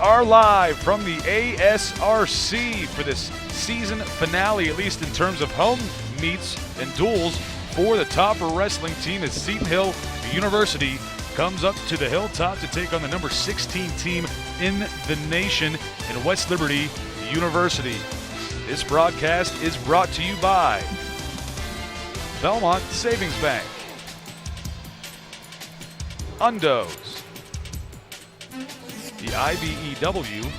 are live from the ASRC for this season finale, at least in terms of home meets and duels for the Topper wrestling team, as Seton Hill University comes up to the hilltop to take on the number 16 team in the nation in West Liberty University. This broadcast is brought to you by Belmont Savings Bank, Undos, the IBEW,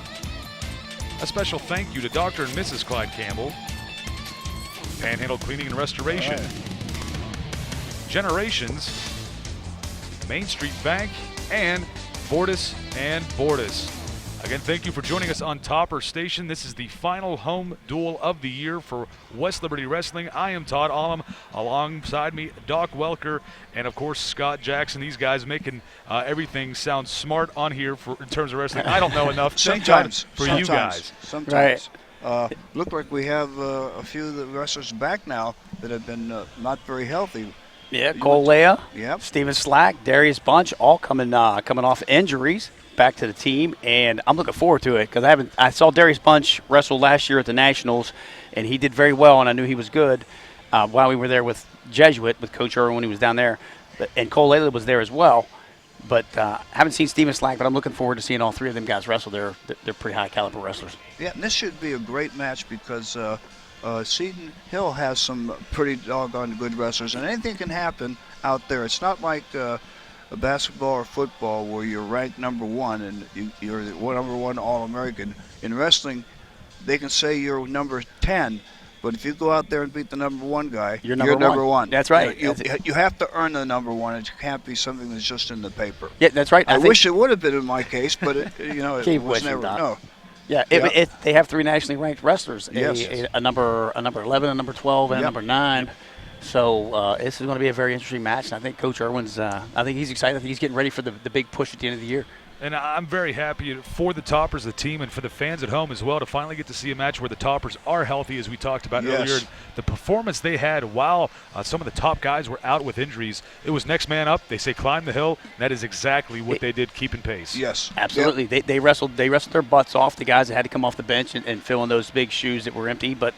a special thank you to Dr. and Mrs. Clyde Campbell, Panhandle Cleaning and Restoration, Generations, Main Street Bank, and Bordas and Bordas. Again, thank you for joining us on Topper Station. This is the final home duel of the year for West Liberty Wrestling. I am Todd Allum. Alongside me, Doc Welker, and of course Scott Jackson. These guys making everything sound smart on here in terms of wrestling. I don't know enough. Sometimes you guys. Sometimes. Right. Look like we have a few of the wrestlers back now that have been not very healthy. Yeah, Cole Laya, yep. Steven Slack, Darius Bunch, all coming off injuries back to the team, and I'm looking forward to it because I saw Darius Bunch wrestle last year at the Nationals, and he did very well, and I knew he was good while we were there with Jesuit, with Coach Irwin when he was down there, and Cole Laya was there as well. But I haven't seen Steven Slack, but I'm looking forward to seeing all three of them guys wrestle. They're pretty high caliber wrestlers. Yeah, and this should be a great match because Seton Hill has some pretty doggone good wrestlers, and anything can happen out there. It's not like a basketball or football where you're ranked number one and you're the number one All-American. In wrestling, they can say you're number 10, but if you go out there and beat the number one guy, you're number one. That's right. You have to earn the number one. It can't be something that's just in the paper. Yeah, that's right. I wish it would have been in my case, but it was never. No. Yeah, they have three nationally ranked wrestlers, yes. a number 11, a number 12, and a number 9. So this is going to be a very interesting match. And I think Coach Irwin's, I think he's excited. I think he's getting ready for the big push at the end of the year. And I'm very happy for the Toppers, the team, and for the fans at home as well to finally get to see a match where the Toppers are healthy, as we talked about earlier. The performance they had while some of the top guys were out with injuries, it was next man up. They say climb the hill. And that is exactly what they did, keeping pace. Yes, absolutely. Yep. They wrestled their butts off. The guys that had to come off the bench and fill in those big shoes that were empty, but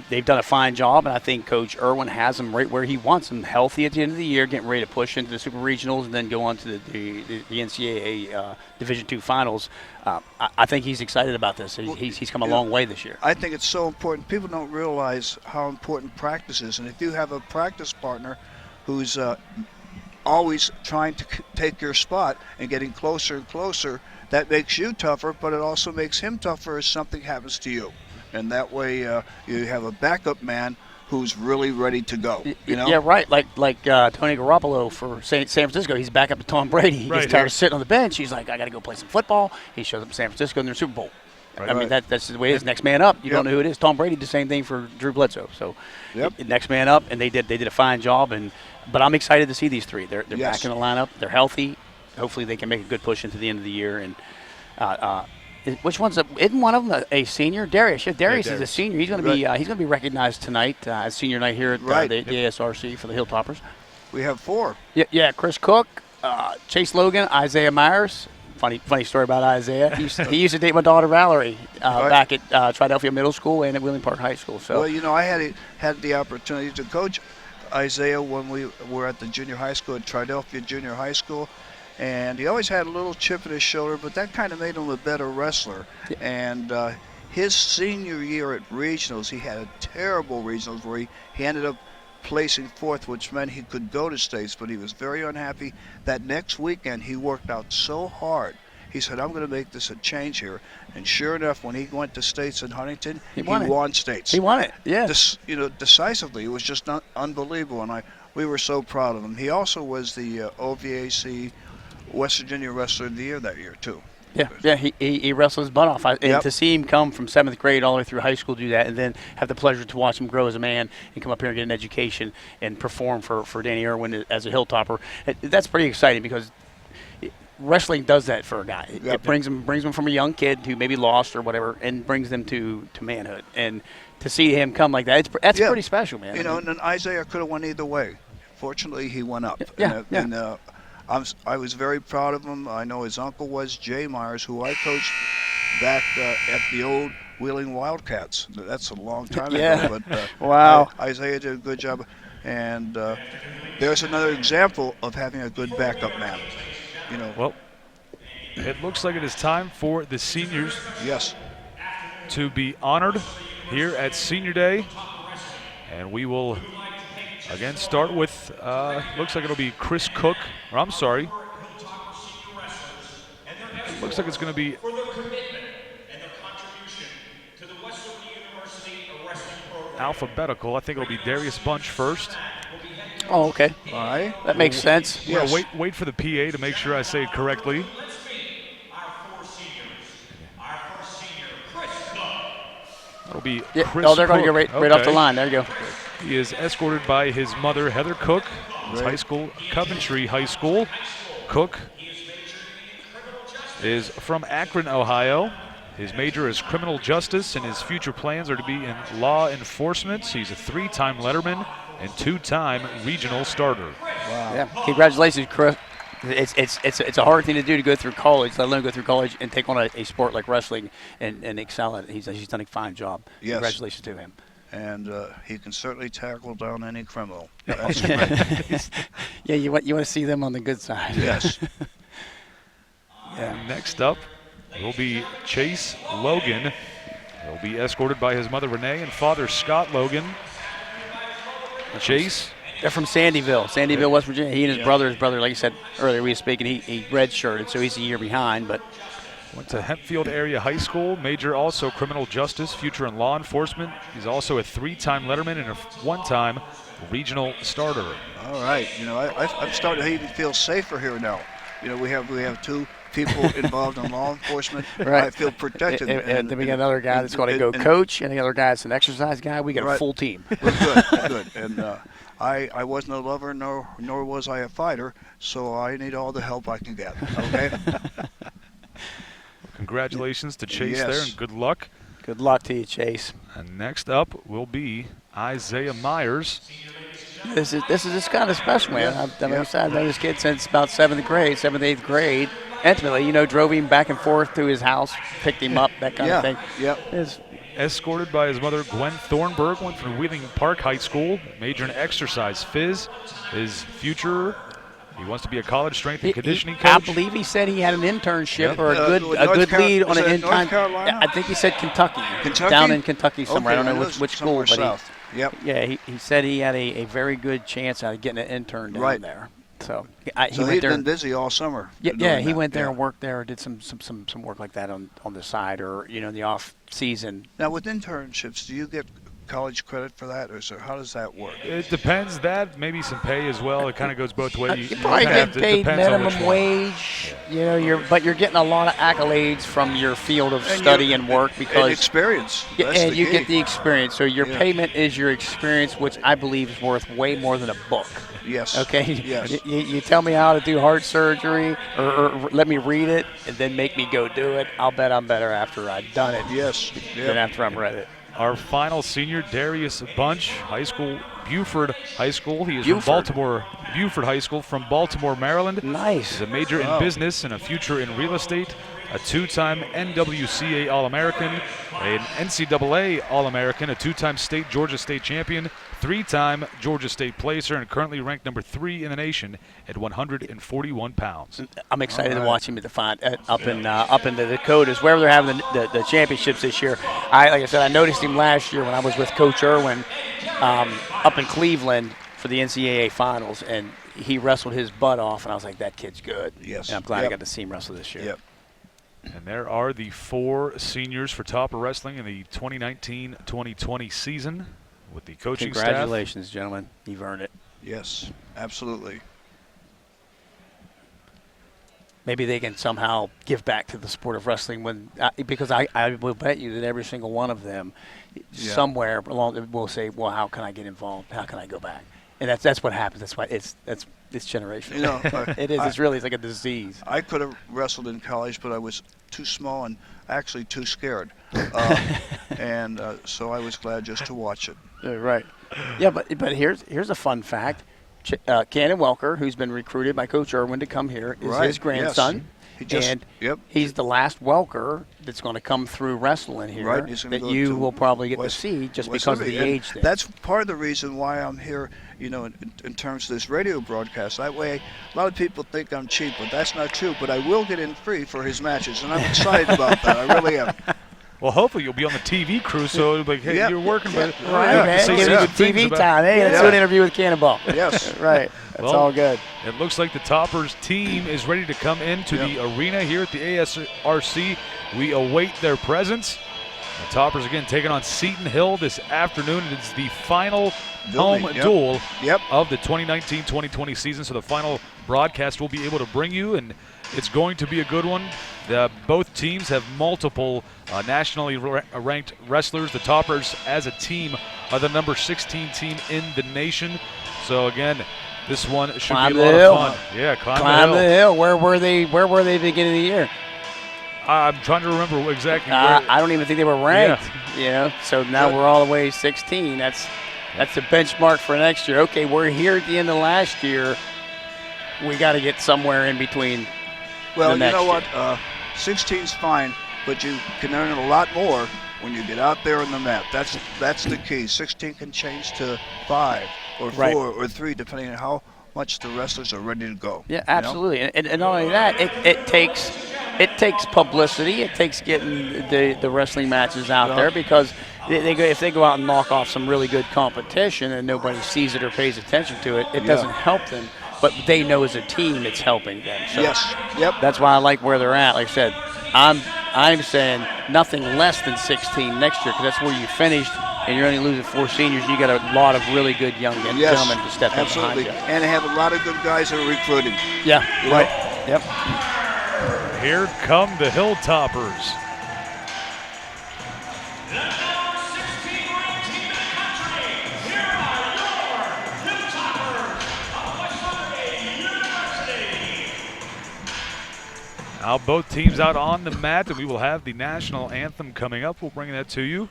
they've done a fine job, and I think Coach Irwin has them right where he wants them, healthy at the end of the year, getting ready to push into the Super Regionals and then go on to the NCAA Division II Finals. I think he's excited about this. He's come a long way this year. I think it's so important. People don't realize how important practice is, and if you have a practice partner who's always trying to take your spot and getting closer and closer, that makes you tougher, but it also makes him tougher if something happens to you. And that way you have a backup man who's really ready to go. You know? Yeah, right. Like Tony Garoppolo for San Francisco. He's back up to Tom Brady. He gets tired of sitting on the bench. He's like, I got to go play some football. He shows up in San Francisco in their Super Bowl. Right. I mean, that's the way it is. Next man up. You don't know who it is. Tom Brady did the same thing for Drew Bledsoe. So next man up, and they did a fine job. But I'm excited to see these three. They're back in the lineup. They're healthy. Hopefully they can make a good push into the end of the year. And which one's isn't one of them a senior? Darius. Yeah, Darius is a senior. He's going to be recognized tonight as senior night here at the ASRC for the Hilltoppers. We have 4. Yeah. Chris Cook, Chase Logan, Isaiah Myers. Funny story about Isaiah. He used to date my daughter Valerie back at Triadelphia Middle School and at Wheeling Park High School. So I had the opportunity to coach Isaiah when we were at the junior high school at Triadelphia Junior High School. And he always had a little chip in his shoulder, but that kind of made him a better wrestler. Yeah. And his senior year at regionals, he had a terrible regionals where he ended up placing 4th, which meant he could go to states, but he was very unhappy. That next weekend, he worked out so hard. He said, I'm going to make this a change here. And sure enough, when he went to states in Huntington, he won states. He won it, yeah. Decisively. It was just unbelievable, and we were so proud of him. He was the OVAC West Virginia Wrestler of the Year that year, too. Yeah, he wrestled his butt off. And to see him come from 7th grade all the way through high school, do that, and then have the pleasure to watch him grow as a man and come up here and get an education and perform for Danny Irwin as a Hilltopper, that's pretty exciting because wrestling does that for a guy. It brings him from a young kid who maybe lost or whatever and brings them to manhood. And to see him come like that, that's pretty special, man. And then Isaiah could have went either way. Fortunately, he went up. I was very proud of him. I know his uncle was Jay Myers, who I coached back at the old Wheeling Wildcats. That's a long time ago. But wow. Isaiah did a good job. And there's another example of having a good backup man. Well, it looks like it is time for the seniors to be honored here at Senior Day. And we will, again, start with, looks like it'll be Chris Cook. Or I'm sorry. Looks like it's going to be alphabetical. I think it'll be Darius Bunch first. Oh, okay. All right. That makes sense. Yeah, wait for the PA to make sure I say it correctly. That'll be Chris Oh, they're going to go Cook. right off the line. There you go. He is escorted by his mother, Heather Cook. His high school, Coventry High School. Cook is from Akron, Ohio. His major is criminal justice, and his future plans are to be in law enforcement. He's a 3-time letterman and 2-time regional starter. Wow. Yeah. Congratulations, Chris. It's a hard thing to do to go through college, let alone go through college and take on a sport like wrestling and excel at it. He's done a fine job. Yes. Congratulations to him. And he can certainly tackle down any criminal. That's great. Yeah, you want to see them on the good side. Yes. Yeah. Next up will be Chase Logan. He'll be escorted by his mother Renee and father Scott Logan. Chase. They're from Sandyville, West Virginia. He and his brother, like you said earlier, we were speaking, he redshirted, so he's a year behind. But went to Hempfield Area High School. Major also criminal justice, future in law enforcement. He's also a 3-time letterman and a 1-time regional starter. All right. I'm starting to even feel safer here now. We have 2 people involved in law enforcement. Right. I feel protected. And then we got another guy that's going to go coach, and the other guy that's an exercise guy. We got a full team. We're good. And I wasn't a lover, nor was I a fighter, so I need all the help I can get. Okay. Congratulations to Chase there, and good luck. Good luck to you, Chase. And next up will be Isaiah Myers. This is kind of special, man. I've known this kid since about 7th, 8th grade. Intimately, drove him back and forth to his house, picked him up, that kind of thing. Yep. Escorted by his mother, Gwen Thornburg, went from Wheeling Park High School, major in exercise phys. His future, he wants to be a college strength and conditioning coach. I believe he said he had an internship or a good lead on an North Carolina? I think he said Kentucky. Down in Kentucky somewhere. I don't know which school, but he said he had a very good chance of getting an intern down there. So he'd been busy all summer. Yeah, he went there and worked there, or did some work like that on the side, or in the off season. Now with internships, do you get college credit for that, or how does that work? It depends. That maybe some pay as well. It kind of goes both ways. You probably get paid minimum wage. But you're getting a lot of accolades from your field of study and work because and experience. And you get the experience. So your payment is your experience, which I believe is worth way more than a book. Yes. Okay. Yes. You tell me how to do heart surgery, or let me read it, and then make me go do it. I'll bet I'm better after I've done it. Yes. Than after I've read it. Our final senior, Darius Bunch, high school, Buford High School. He is from Baltimore, Buford High School from Baltimore, Maryland. Nice. He's a major in business and a future in real estate. A 2-time NWCA All-American, an NCAA All-American, a 2-time Georgia State champion, 3-time Georgia State placer, and currently ranked number 3 in the nation at 141 pounds. I'm excited to watch him at the up in the Dakotas, wherever they're having the championships this year. Like I said, I noticed him last year when I was with Coach Irwin up in Cleveland for the NCAA finals, and he wrestled his butt off, and I was like, that kid's good. Yes. And I'm glad I got to see him wrestle this year. Yep. And there are the 4 seniors for Topper Wrestling in the 2019-2020 season with the coaching staff. Congratulations, gentlemen. You've earned it. Yes, absolutely. Maybe they can somehow give back to the sport of wrestling because I will bet you that every single one of them somewhere along will say, well, how can I get involved? How can I go back? And that's what happens. That's why it's generational. It is. It's like a disease. I could have wrestled in college, but I was too small and actually too scared. And so I was glad just to watch it. Right. Yeah, but here's a fun fact. Cannon Welker, who's been recruited by Coach Irwin to come here, is his grandson. Yes. He's the last Welker that's going to come through wrestling here that you will probably get to see just because of the age thing. That's part of the reason why I'm here, in terms of this radio broadcast. That way, a lot of people think I'm cheap, but that's not true. But I will get in free for his matches, and I'm excited about that. I really am. Well, hopefully you'll be on the TV crew, so it'll be like, hey, you're working, but right, man. Give me the TV time. Hey, let's do an interview with Cannonball. Yes, right. That's all good. It looks like the Toppers team is ready to come into the arena here at the ASRC. We await their presence. The Toppers again taking on Seton Hill this afternoon. It's the final home duel of the 2019-2020 season. So the final broadcast we'll be able to bring you, and it's going to be a good one. Both teams have multiple nationally ranked wrestlers. The Toppers, as a team, are the number 16 team in the nation. So again, this one should be a lot of fun. Yeah, climb the hill. Where were they? Where were they at the beginning of the year? I'm trying to remember exactly where. I don't even think they were ranked. So now we're all the way 16. That's the benchmark for next year. Okay, we're here at the end of last year. We got to get somewhere in between. Well, you know what? 16's fine, but you can earn a lot more when you get out there on the mat. That's the key. 16 can change to 5 or 4 or 3, depending on how much the wrestlers are ready to go. Yeah, absolutely. And not only that, it takes publicity. It takes getting the wrestling matches out there, because if they go out and knock off some really good competition and nobody sees it or pays attention to it, it doesn't help them. But they know as a team it's helping them. So that's why I like where they're at. Like I said, I'm saying nothing less than 16 next year, because that's where you finished, and you're only losing 4 seniors. You got a lot of really good young gentlemen to step in behind you. And they have a lot of good guys that are recruiting. Yeah, right. Yep. Here come the Hilltoppers. Now both teams out on the mat, and we will have the national anthem coming up. We'll bring that to you.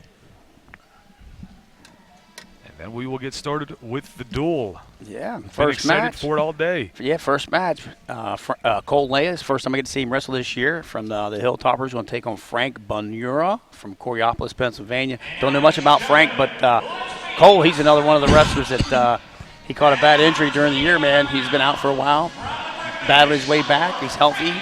And then we will get started with the duel. Yeah, first match. For it all day. Yeah, first match. Cole Laya, first time I get to see him wrestle this year from the Hilltoppers. Going to take on Frank Bonura from Coriopolis, Pennsylvania. Don't know much about Frank, but Cole, he's another one of the wrestlers that he caught a bad injury during the year, man. He's been out for a while, battled his way back. He's healthy.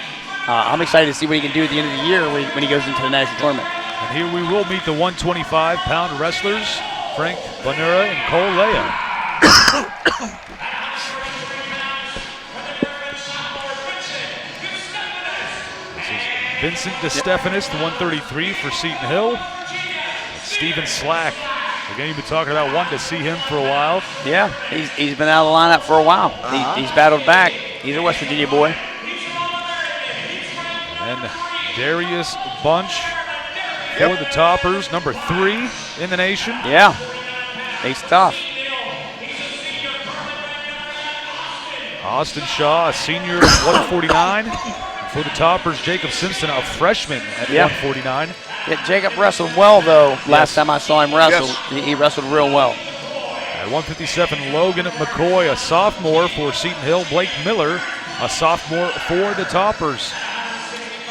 I'm excited to see what he can do at the end of the year when he goes into the national tournament. And here we will meet the 125-pound wrestlers, Frank Bonura and Cole Laya. This is Vincent DeStefano, the 133 for Seton Hill. Stephen Slack. Again, you've been talking about wanting to see him for a while. Yeah, he's been out of the lineup for a while. He's battled back. He's a West Virginia boy. And Darius Bunch for the Toppers, number 3 in the nation. Yeah, he's tough. Austin Shaw, a senior at 149. For the Toppers, Jacob Simpson, a freshman at 149. Yeah, Jacob wrestled well, though. Last time I saw him wrestle, he wrestled real well. At 157, Logan McCoy, a sophomore for Seton Hill. Blake Miller, a sophomore for the Toppers.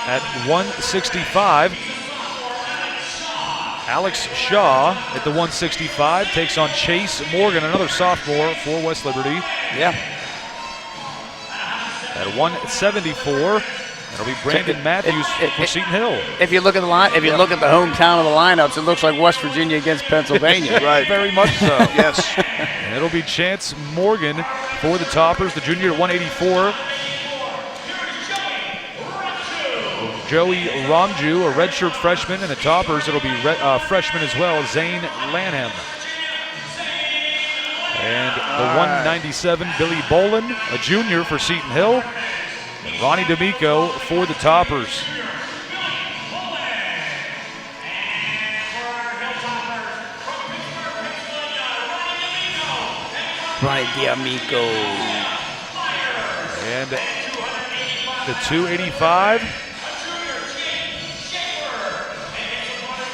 At 165, Alex Shaw at the 165 takes on Chase Morgan, another sophomore for West Liberty. Yeah. At 174, that'll be Brandon Matthews for Seton Hill. If you look at the line, if you look at the hometown of the lineups, it looks like West Virginia against Pennsylvania. Right. Very much so. Yes. And it'll be Chance Morgan for the Toppers, the junior at 184. Joey Ramju, a redshirt freshman, and the Toppers, it'll be freshman as well, Zane Lanham. And the 197, Billy Bolin, a junior for Seton Hill. And Ronnie D'Amico for the Toppers. Ronnie D'Amico. And the 285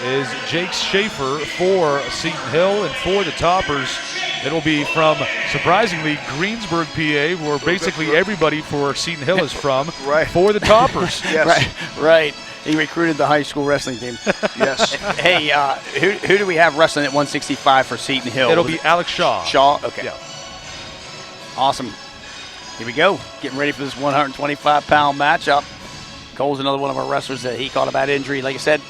is Jake Shaffer for Seton Hill, and for the Toppers, It'll be from, surprisingly, Greensburg, PA, where basically everybody for Seton Hill is from, Right. for the Toppers. Yes. Right. He recruited the high school wrestling team. Yes. Hey, who do we have wrestling at 165 for Seton Hill? It'll be Alex Shaw. Shaw? Okay. Yeah. Awesome. Here we go. Getting ready for this 125-pound matchup. Cole's another one of our wrestlers that he caught a bad injury. Like I said,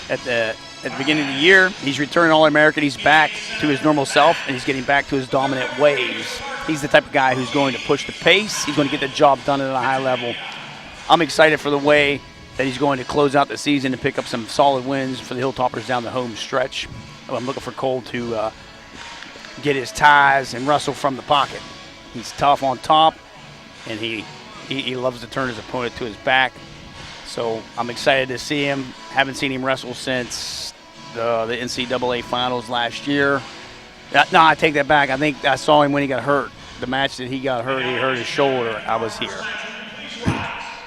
at the beginning of the year, he's returning All-American. He's back to his normal self, and he's getting back to his dominant ways. He's the type of guy who's going to push the pace. He's going to get the job done at a high level. I'm excited for the way that he's going to close out the season and pick up some solid wins for the Hilltoppers down the home stretch. I'm looking for Cole to get his ties and wrestle from the pocket. He's tough on top, and he loves to turn his opponent to his back. So I'm excited to see him. Haven't seen him wrestle since the NCAA finals last year. No, I take that back. I think I saw him when he got hurt. The match that he got hurt, he hurt his shoulder. I was here.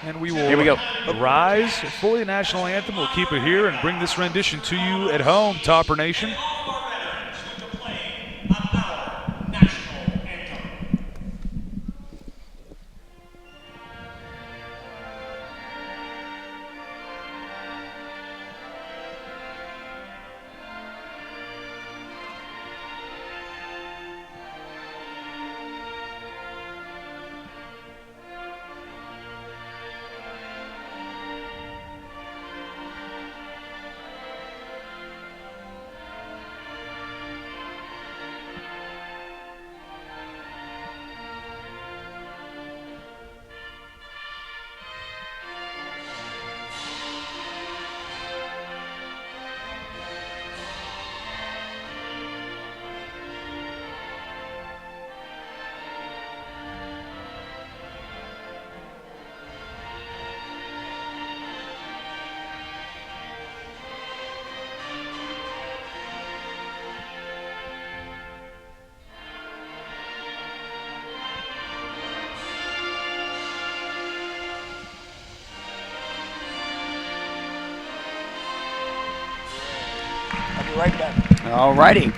And we will Here we go. rise for the national anthem. We'll keep it here and bring this rendition to you at home, Topper Nation. Right back. All righty.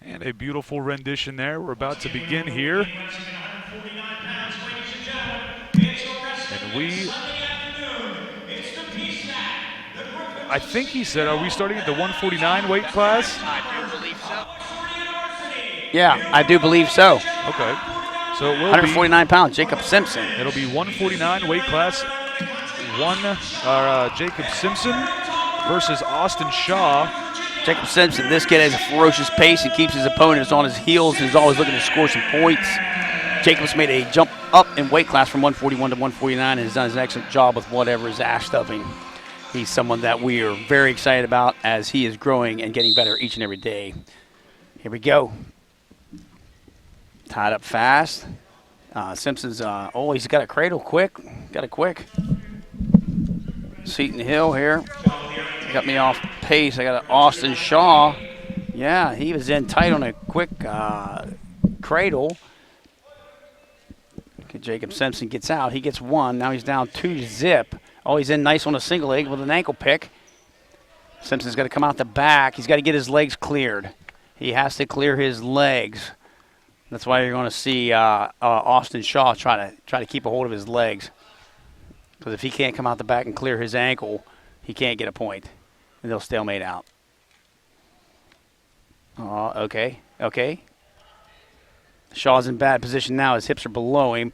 And a beautiful rendition there. We're about to begin here. And I think he said, are we starting at the 149 weight class? I do believe so. Yeah, I do believe so. Okay. So it will 149 pounds, Jacob Simpson. It'll be 149 weight class. Jacob Simpson versus Austin Shaw. Jacob Simpson, this kid has a ferocious pace and keeps his opponents on his heels and is always looking to score some points. Jacob's made a jump up in weight class from 141 to 149 and has done an excellent job with whatever is asked of him. He's someone that we are very excited about as he is growing and getting better each and every day. Here we go. Tied up fast. Simpson's, he's got a cradle quick. Got it quick. Seton Hill here. Got me off pace. I got an Austin Shaw. Yeah, he was in tight on a quick cradle. Okay, Jacob Simpson gets out. He gets one. Now he's down 2-zip. Oh, he's in nice on a single leg with an ankle pick. Simpson's got to come out the back. He's got to get his legs cleared. He has to clear his legs. That's why you're going to see Austin Shaw try to keep a hold of his legs. Because if he can't come out the back and clear his ankle, he can't get a point. And they'll stalemate out. Okay. Shaw's in bad position now. His hips are below him.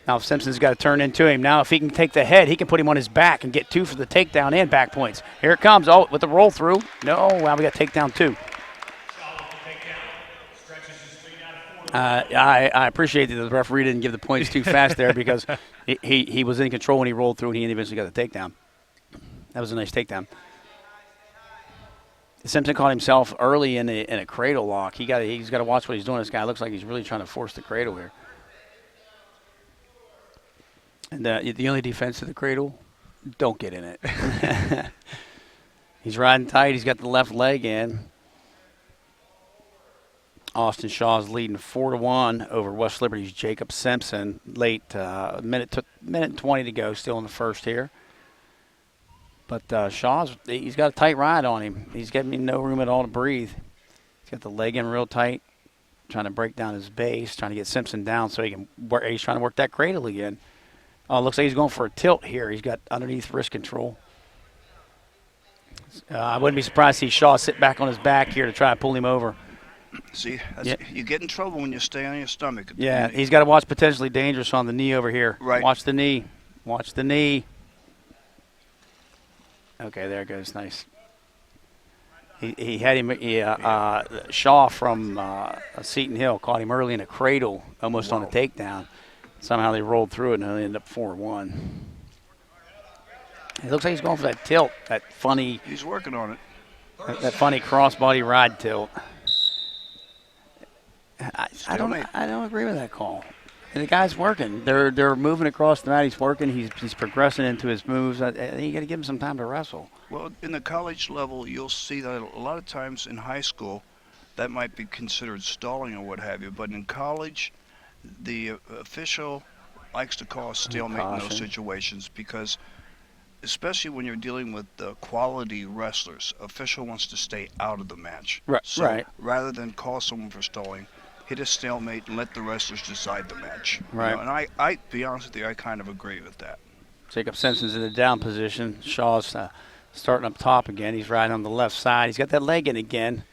Now Simpson's got to turn into him. Now if he can take the head, he can put him on his back and get 2 for the takedown and back points. Here it comes. Oh, with the roll through. No, well, we got takedown 2. I appreciate that the referee didn't give the points too fast there because he was in control when he rolled through and he eventually got the takedown. That was a nice takedown. Simpson caught himself early in a cradle lock. He's got to watch what he's doing. This guy looks like he's really trying to force the cradle here. And the only defense to the cradle, don't get in it. He's riding tight. He's got the left leg in. Austin Shaw's leading 4-1 over West Liberty's Jacob Simpson. Late minute and 20 to go, still in the first here. But he's got a tight ride on him. He's giving me no room at all to breathe. He's got the leg in real tight, trying to break down his base, trying to get Simpson down so he can work. He's trying to work that cradle again. Oh, it looks like he's going for a tilt here. He's got underneath wrist control. I wouldn't be surprised to see Shaw sit back on his back here to try to pull him over. See, you get in trouble when you stay on your stomach. Yeah, he's got to watch potentially dangerous on the knee over here. Right. Watch the knee. Watch the knee. Okay, there it goes. Nice. He had him, Shaw from Seton Hill caught him early in a cradle, almost on a takedown. Somehow they rolled through it, and they ended up 4-1. It looks like he's going for that tilt, that funny. He's working on it. That funny crossbody ride tilt. I don't agree with that call. And the guy's working. They're moving across the mat. He's working. He's progressing into his moves. You got to give him some time to wrestle. Well, in the college level, you'll see that a lot of times in high school, that might be considered stalling or what have you. But in college, the official likes to call a stalemate in those situations because, especially when you're dealing with quality wrestlers, official wants to stay out of the match. Right. So rather than call someone for stalling, hit a stalemate and let the wrestlers decide the match. Right. You know, and I, to be honest with you, I kind of agree with that. Jacob Simpson's in the down position. Shaw's starting up top again. He's riding on the left side. He's got that leg in again.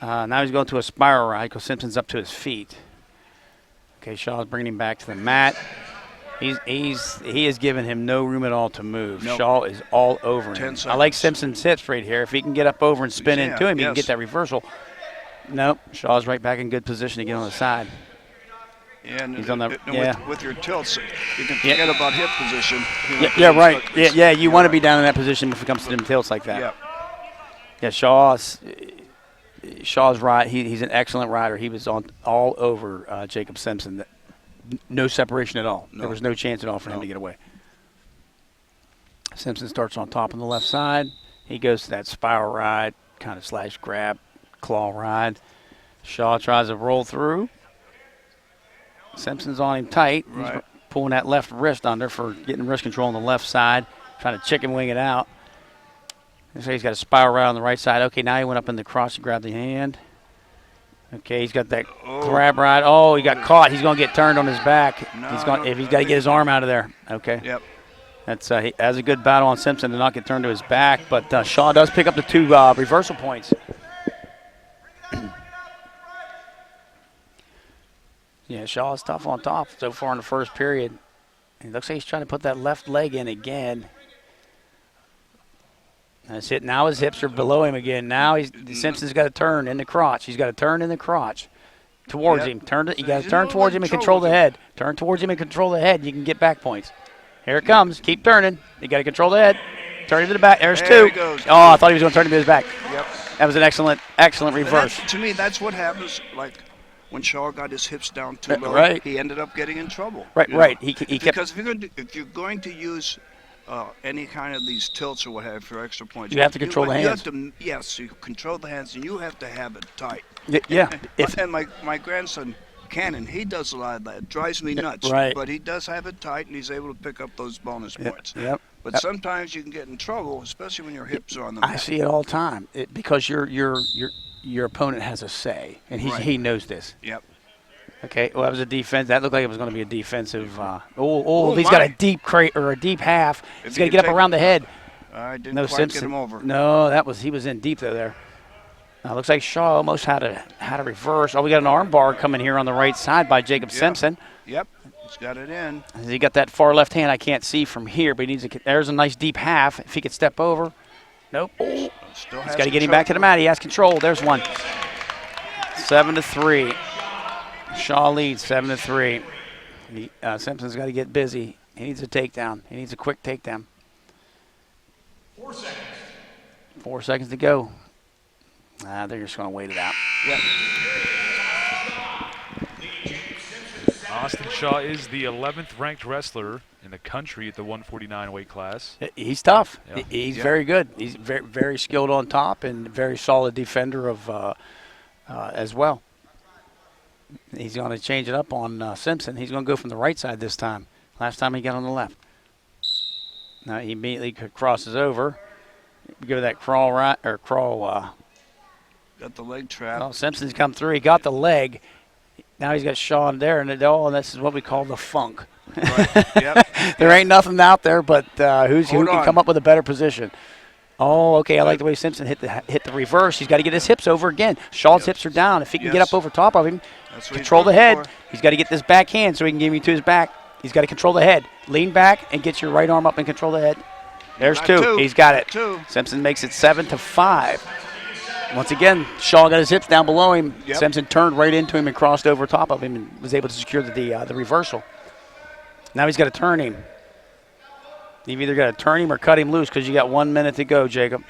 Now he's going to a spiral ride because Simpson's up to his feet. Okay, Shaw's bringing him back to the mat. He is giving him no room at all to move. Nope. Shaw is all over him. 10 seconds. I like Simpson's hips right here. If he can get up over and spin into him, he can get that reversal. Nope, Shaw's right back in good position to get on the side. Yeah, and he's on the, with your tilts, you can forget about hip position. Right. You want to be down in that position if it comes to them tilts like that. Yeah, Shaw's right. He's an excellent rider. He was on all over Jacob Simpson. No separation at all. No. There was no chance at all for him to get away. Simpson starts on top on the left side. He goes to that spiral ride, kind of slash grab, claw ride. Shaw tries to roll through. Simpson's on him tight. Right. He's pulling that left wrist under for getting wrist control on the left side, trying to chicken wing it out. So he's got a spiral ride on the right side. Okay, now he went up in the cross to grab the hand. Okay, he's got that grab ride. Oh, he got caught. He's going to get turned on his back. He's got to get his arm out of there. Okay. Yep. That's he has a good battle on Simpson to not get turned to his back, but Shaw does pick up the 2 reversal points. Yeah, Shaw is tough on top so far in the first period. It looks like he's trying to put that left leg in again. That's it. Now his hips are below him again. Now Simpson's got to turn in the crotch. He's got to turn in the crotch towards him. You got to turn towards him and control the head. Turn towards him and control the head. You can get back points. Here it comes. Keep turning. You got to control the head. Turn it to the back. There's 2. Oh, I thought he was going to turn him to his back. Yep. That was an excellent reverse. To me, that's what happens. Like when Shaw got his hips down too low, he ended up getting in trouble. Right. Because if you're going to use any kind of these tilts or what have you for extra points, you have to control the hands. You control the hands, and you have to have it tight. Yeah. And my grandson, Cannon, he does a lot of that. It drives me nuts. Right. But he does have it tight, and he's able to pick up those bonus points. Yep. But sometimes you can get in trouble, especially when your hips are on the mat. I see it all the time because your opponent has a say, and he knows this. Yep. Okay, well, that was a defense. That looked like it was going to be a defensive. He's got a deep crate or a deep half. He's got to get up around the head. I didn't quite get him over. No, he was in deep there. Looks like Shaw almost had a reverse. Oh, we got an arm bar coming here on the right side by Jacob Simpson. Yep, he's got it in. He got that far left hand I can't see from here, but there's a nice deep half. If he could step over. Nope. He's got to get him back to the mat. He has control. There's one. 7-3. Shaw leads 7-3. Simpson's got to get busy. He needs a takedown. He needs a quick takedown. 4 seconds. 4 seconds to go. They're just going to wait it out. Yep. Austin Shaw is the 11th ranked wrestler in the country at the 149 weight class. He's tough. Yeah. He's very good. He's very, very skilled on top and very solid defender of as well. He's going to change it up on Simpson. He's going to go from the right side this time. Last time he got on the left. Now he immediately crosses over. Give that crawl right or crawl. Got the leg trap. Oh, Simpson's come through. He got the leg. Now he's got Sean there, and this is what we call the funk. Right. Yep. There ain't nothing out there, but who can on. come up with a better position? Oh, okay. I like the way Simpson hit the reverse. He's got to get his hips over again. Shaw's hips are down. If he can get up over top of him, control the head. He's got to get this back hand so he can give him to his back. He's got to control the head. Lean back and get your right arm up and control the head. There's two. He's got it. Simpson makes it 7-5. Once again, Shaw got his hips down below him. Yep. Simpson turned right into him and crossed over top of him and was able to secure the reversal. Now he's got to turn him. You've either got to turn him or cut him loose because you got 1 minute to go, Jacob.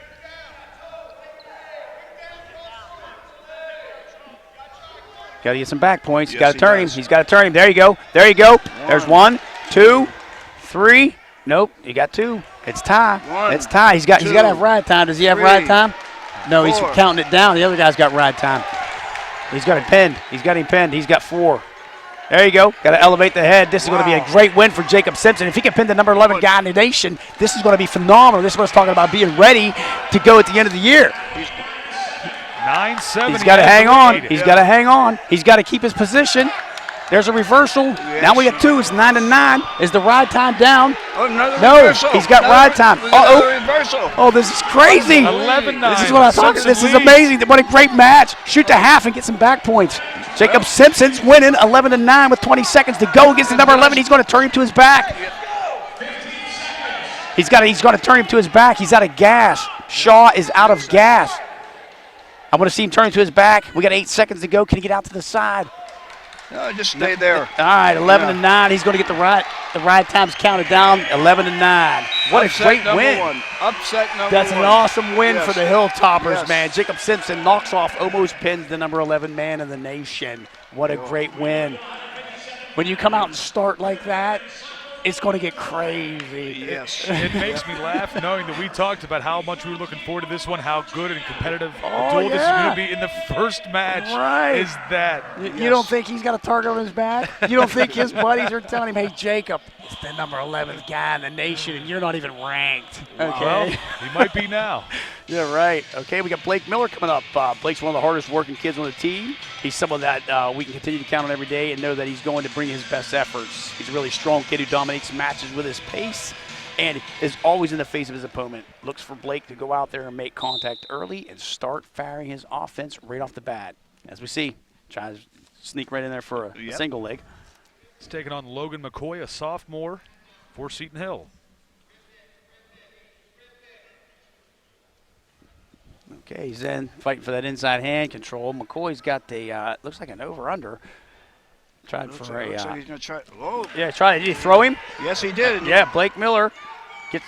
Got to get some back points. He's got to turn him. He's got to turn him. There you go. There you go. There's 1, 2, 3. Nope. You got 2. It's tie. It's tie. He's got to have ride time. Does he have ride time? No, he's counting it down. The other guy's got ride time. He's got it pinned. He's got him pinned. He's got 4. There you go. Got to elevate the head. This is going to be a great win for Jacob Simpson. If he can pin the number 11 guy in the nation, this is going to be phenomenal. This is what I was talking about, being ready to go at the end of the year. 9-7. He's got to hang on. He's got to hang on. He's got to keep his position. There's a reversal. Yes. Now we got 2. It's 9-9. Is the ride time down? Oh, another no, reversal. He's got ride time. Oh, this is crazy. 11-9. This is what I'm talking. This is amazing. What a great match. Shoot to half and get some back points. Jacob Simpson's winning 11-9 with 20 seconds to go against the number 11. He's going to turn him to his back. He's going to turn him to his back. He's out of gas. Shaw is out of gas. I want to see him turn him to his back. We got 8 seconds to go. Can he get out to the side? No, just stay there. All right, 11-9. He's going to get the ride times counted down. 11-9. What a great win! Upset number 1. That's an awesome win for the Hilltoppers, man. Jacob Simpson knocks off, almost pins the number 11 man in the nation. What a great win! When you come out and start like that, it's going to get crazy. Yes. It makes me laugh knowing that we talked about how much we were looking forward to this one, how good and competitive a duel this is going to be in the first match. Right. Is that. You don't think he's got a target on his back? You don't think his buddies are telling him, hey, Jacob, it's the number 11th guy in the nation, and you're not even ranked. Okay. Well, he might be now. Yeah, right. Okay, we got Blake Miller coming up. Blake's one of the hardest working kids on the team. He's someone that we can continue to count on every day and know that he's going to bring his best efforts. He's a really strong kid who dominates matches with his pace and is always in the face of his opponent. Looks for Blake to go out there and make contact early and start firing his offense right off the bat. As we see, tries to sneak right in there for a single leg. He's taking on Logan McCoy, a sophomore for Seton Hill. Okay, he's then fighting for that inside hand control. McCoy's got the, looks like an over-under. Tried for like he's gonna try. Oh. Yeah, tried. Did he throw him? Yes, he did. Yeah, Blake Miller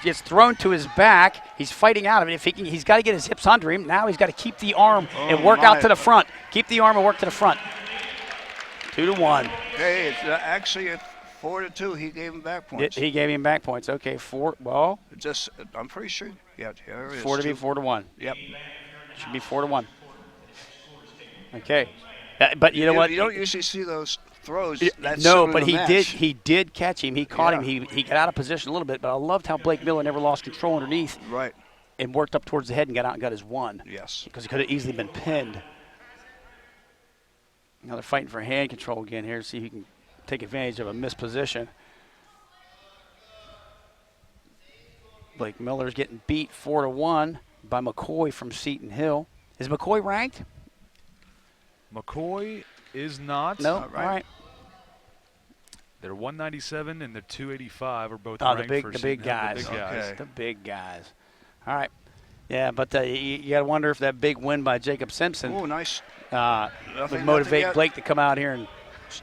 gets thrown to his back. He's fighting out of it. If he's got to get his hips under him. Now he's got to keep the arm and work out to the front. Keep the arm and work to the front. 2-1. Hey, it's actually at 4-2. He gave him back points. He gave him back points. Okay, 4. Well, just I'm pretty sure. Yeah, here it is. 4 to be 4-1. Yep. Should be 4-1. Okay, but you know what? You don't usually see those throws. No, but he did catch him. He caught him. He got out of position a little bit, but I loved how Blake Miller never lost control underneath. Right. And worked up towards the head and got out and got his 1. Yes. Because he could have easily been pinned. Now they're fighting for hand control again here. See if he can take advantage of a missed position. Blake Miller's getting beat 4-1 by McCoy from Seton Hill. Is McCoy ranked? McCoy is not. No, all right. They're 197 and they're 285 are both ranked for the big guys. Okay. The big guys. All right. Yeah, but you got to wonder if that big win by Jacob Simpson would motivate Blake to come out here and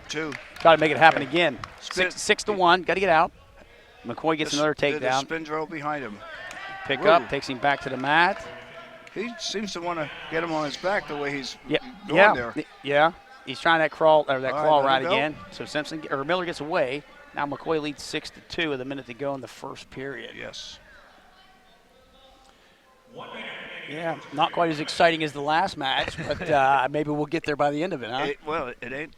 try to make it happen again. 6-1. Got to get out. McCoy gets another takedown. Spin drill behind him. Pick up, takes him back to the mat. He seems to want to get him on his back the way he's going there. Yeah, he's trying that claw right again. So Miller gets away. Now McCoy leads 6-2 with a minute to go in the first period. Yes. Yeah, not quite as exciting as the last match, but maybe we'll get there by the end of it, huh? It ain't.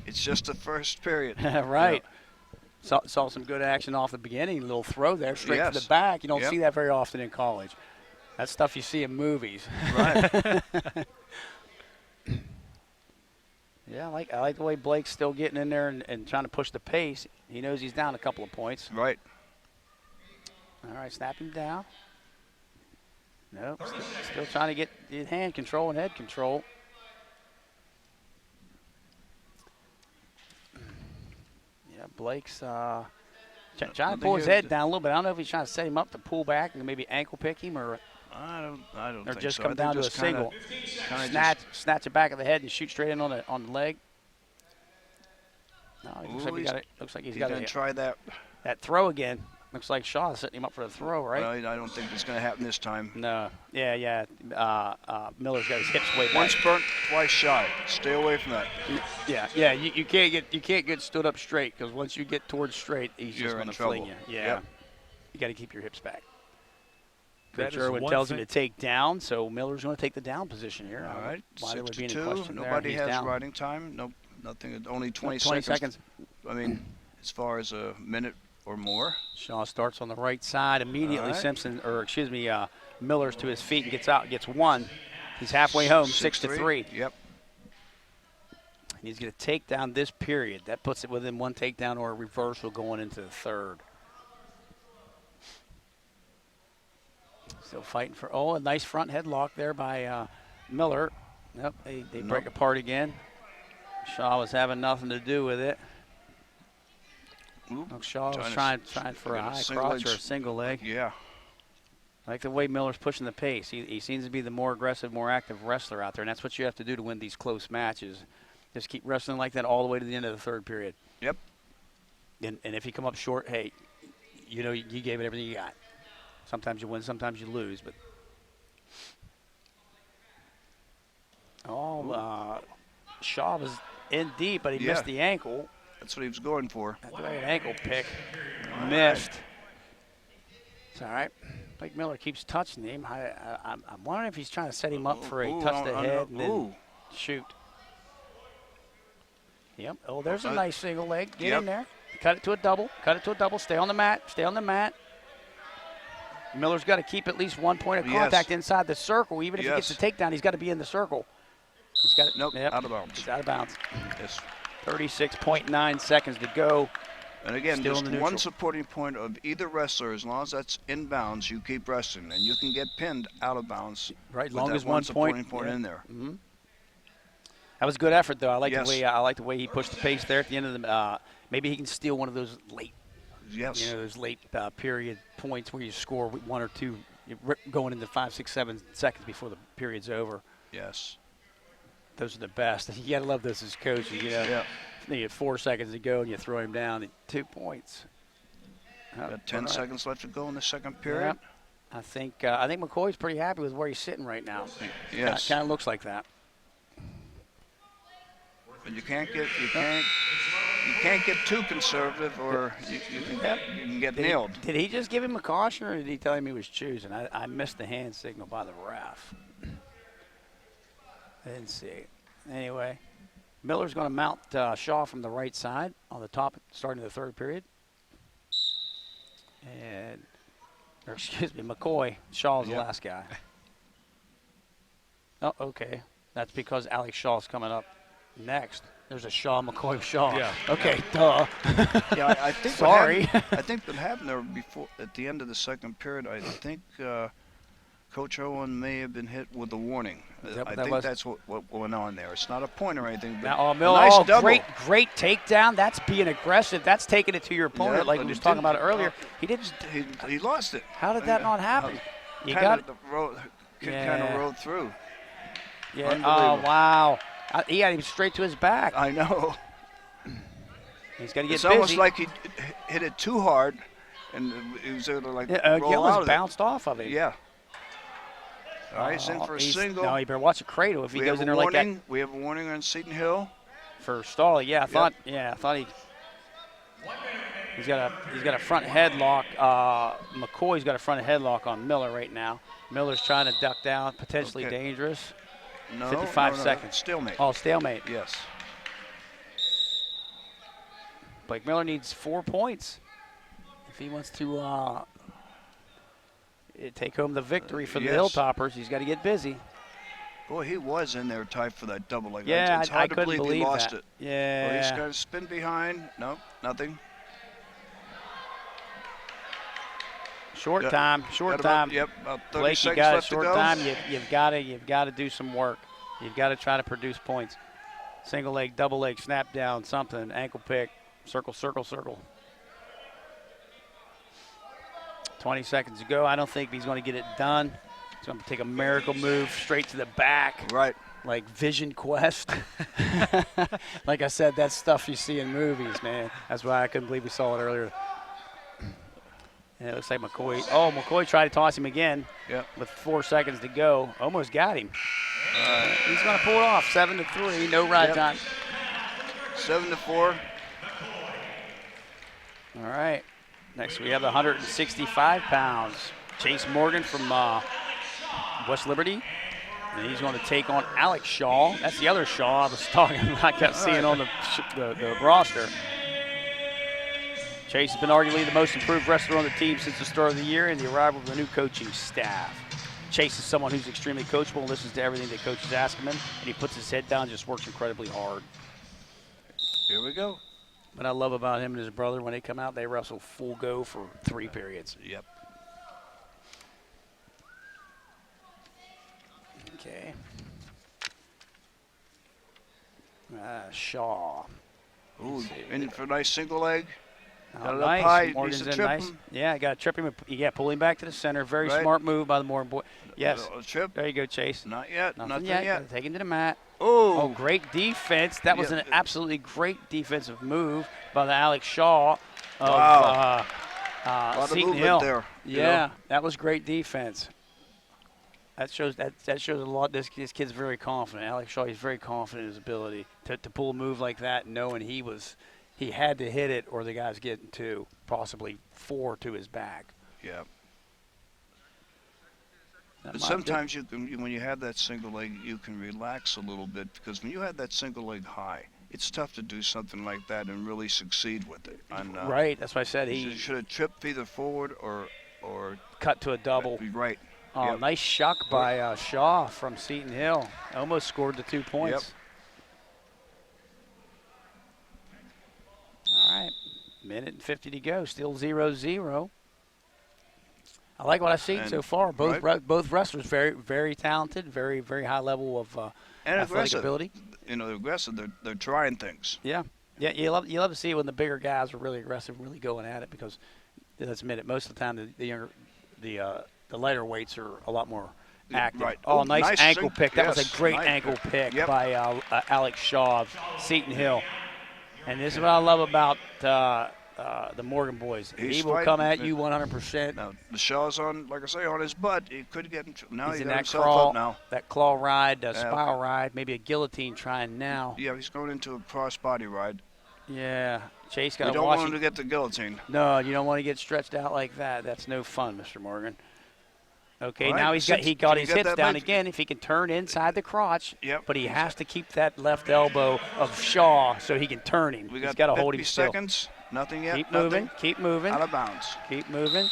It's just the first period. Right. Yeah. Saw some good action off the beginning. A little throw there straight to the back. You don't see that very often in college. That's stuff you see in movies. Right. Yeah, I like the way Blake's still getting in there and trying to push the pace. He knows he's down a couple of points. Right. All right, snap him down. Nope, still trying to get hand control and head control. Yeah, Blake's trying to pull his head down a little bit. I don't know if he's trying to set him up to pull back and maybe ankle pick him, or I don't or think just so. come down to a single. Snatch it back of the head and shoot straight in on the leg. No, looks like he's got to try that throw again. Looks like Shaw's setting him up for the throw, right? I don't think it's going to happen this time. No. Yeah. Miller's got his hips way back. Once burnt, twice shy. Stay away from that. Yeah. You can't get stood up straight, because once you get towards straight, he's just going to fling you. Yeah. Yep. You got to keep your hips back. That Coach Irwin tells him to take down, so Miller's going to take the down position here. All right. Why there would be any 6-2. question Nobody there. has riding time. No, nothing. Only 20 seconds. I mean, as far as a minute or more. Shaw starts on the right side immediately. Right. Miller's to his feet and gets one. He's halfway home, 6-3. Yep. And he's going to take down this period. That puts it within one takedown or a reversal going into the third. Still fighting for, a nice front headlock there by Miller. Yep, they break apart again. Shaw was having nothing to do with it. Shaw was trying for a high cross or a single leg. Yeah. I like the way Miller's pushing the pace. He seems to be the more aggressive, more active wrestler out there, and that's what you have to do to win these close matches. Just keep wrestling like that all the way to the end of the third period. Yep. And if you come up short, hey, you gave it everything you got. Sometimes you win, sometimes you lose, but Shaw was in deep, but he missed the ankle. That's what he was going for. An ankle pick. Missed. It's all right. Blake Miller keeps touching him. I'm wondering if he's trying to set him up for a touch to head and then shoot. Yep. Oh, there's a nice single leg. Get in there. Cut it to a double. Stay on the mat. Miller's got to keep at least 1 point of contact inside the circle. Even if he gets a takedown, he's got to be in the circle. He's got it. Nope. Out of bounds. He's out of bounds. Yes. 36.9 seconds to go. And again, just one supporting point of either wrestler. As long as that's in bounds, you keep wrestling, and you can get pinned out of bounds. Right, long as one supporting point in there. Mm-hmm. That was a good effort, though. I like the way he pushed the pace there at the end of the. Maybe he can steal one of those late. Yes. Those late period points where you score 1 or 2, going into 5, 6, 7 seconds before the period's over. Yes. Those are the best. You got to love those as coaches. You have 4 seconds to go and you throw him down at 2 points. Got 10 seconds left to go in the second period. I think McCoy's pretty happy with where he's sitting right now. Yes. Kind of looks like that. But you can't get too conservative, or you can get nailed. Did he just give him a caution, or did he tell him he was choosing? I missed the hand signal by the ref. I didn't see it. Anyway, Miller's going to mount Shaw from the right side on the top, starting the third period. McCoy. Shaw's the last guy. Oh, okay. That's because Alex Shaw's coming up next. There's a McCoy Shaw. Yeah. Okay, duh. I think Sorry. I think what happened there before, at the end of the second period, I think Coach Owen may have been hit with a warning. I think that's what went on there. It's not a point or anything, but nice double. Great takedown. That's being aggressive. That's taking it to your opponent, like we were talking about earlier. He lost it. How did that not happen? Kind of rode through. Yeah. Oh, wow. He had him straight to his back. I know. He's got to get it's busy. Almost like he hit it too hard, and he was able to roll out of it. Bounced off of him. Yeah. All right, he's in for a single. No, you better watch the cradle if he goes in there like that. We have a warning on Seton Hill. For Stawley, I thought he's got a front headlock. McCoy's got a front headlock on Miller right now. Miller's trying to duck down, potentially dangerous. No, 55 seconds. Stalemate. Oh, stalemate. Yes. Blake Miller needs 4 points if he wants to take home the victory for the Hilltoppers. He's got to get busy. Boy, he was in there tight for that double leg. Yeah, it's hard I to couldn't believe he lost that. it. Yeah. Well, he's got to spin behind. Nope, nothing. Short time. Yep, about 30 Blake, seconds you got a left short to go. time. You've got to do some work. You've got to try to produce points. Single leg, double leg, snap down, something, ankle pick, circle, circle, circle. 20 seconds to go. I don't think he's going to get it done. He's going to take a miracle move straight to the back. Right. Like Vision Quest. Like I said, that's stuff you see in movies, man. That's why I couldn't believe we saw it earlier. And it looks like McCoy. Oh, McCoy tried to toss him again. Yep. With 4 seconds to go. Almost got him. He's going to pull it off. 7-3. No ride time. 7-4. All right. Next we have the 165 pounds. Chase Morgan from West Liberty. And he's going to take on Alex Shaw. That's the other Shaw I was talking about. I kept seeing on the roster. Chase has been arguably the most improved wrestler on the team since the start of the year and the arrival of the new coaching staff. Chase is someone who's extremely coachable and listens to everything that coaches ask him, and he puts his head down and just works incredibly hard. Here we go. What I love about him and his brother, when they come out, they wrestle full go for 3 periods. Yep. Okay. Shaw. Ooh, in for a nice single leg. Oh, nice. Morgan's in nice. Yeah, got to trip him. Yeah, pull him back to the center. Very smart move by the Morgan boy. Yes. Trip. There you go, Chase. Not yet. Nothing yet. yet. Take him to the mat. Oh, great defense. That was an absolutely great defensive move by the Alex Shaw of a lot of Seton movement Hill. there. Yeah, that was great defense. That shows a lot. This kid's very confident. Alex Shaw, he's very confident in his ability to pull a move like that, knowing he had to hit it or the guy's getting 2, possibly 4 to his back. Yeah. But sometimes you can, when you have that single leg, you can relax a little bit, because when you have that single leg high, it's tough to do something like that and really succeed with it. And, right. That's why I said he should have tripped either forward or cut to a double. Right. Oh, yep. Nice shuck by Shaw from Seton Hill. Almost scored the 2 points. Yep. All right, minute and 50 to go. Still 0-0. I like what I've seen so far. Both wrestlers very, very talented, very, very high level of athletic ability. You know, they're aggressive. They're trying things. Yeah, yeah. You love to see it when the bigger guys are really aggressive, really going at it, because let's admit it, most of the time the lighter weights are a lot more active. Right. Oh, nice ankle pick. That was a great nice ankle pick yep. by Alex Shaw of Seton Hill. And this is what I love about the Morgan boys. He will come at you 100%. Now, the Shaw's on, like I say, on his butt. He could get him. Now he's he in got that himself crawl, up now. that claw ride, spiral ride, maybe a guillotine trying now. Yeah, he's going into a cross-body ride. Yeah, Chase got to watch. You don't want him to get the guillotine. No, you don't want to get stretched out like that. That's no fun, Mr. Morgan. Okay, right. now he got his hips down again. If he can turn inside the crotch, but he has to keep that left elbow of Shaw so he can turn him. He's got to hold him still. 50 seconds. Nothing yet. Keep moving. Keep moving. Out of bounds. Keep moving.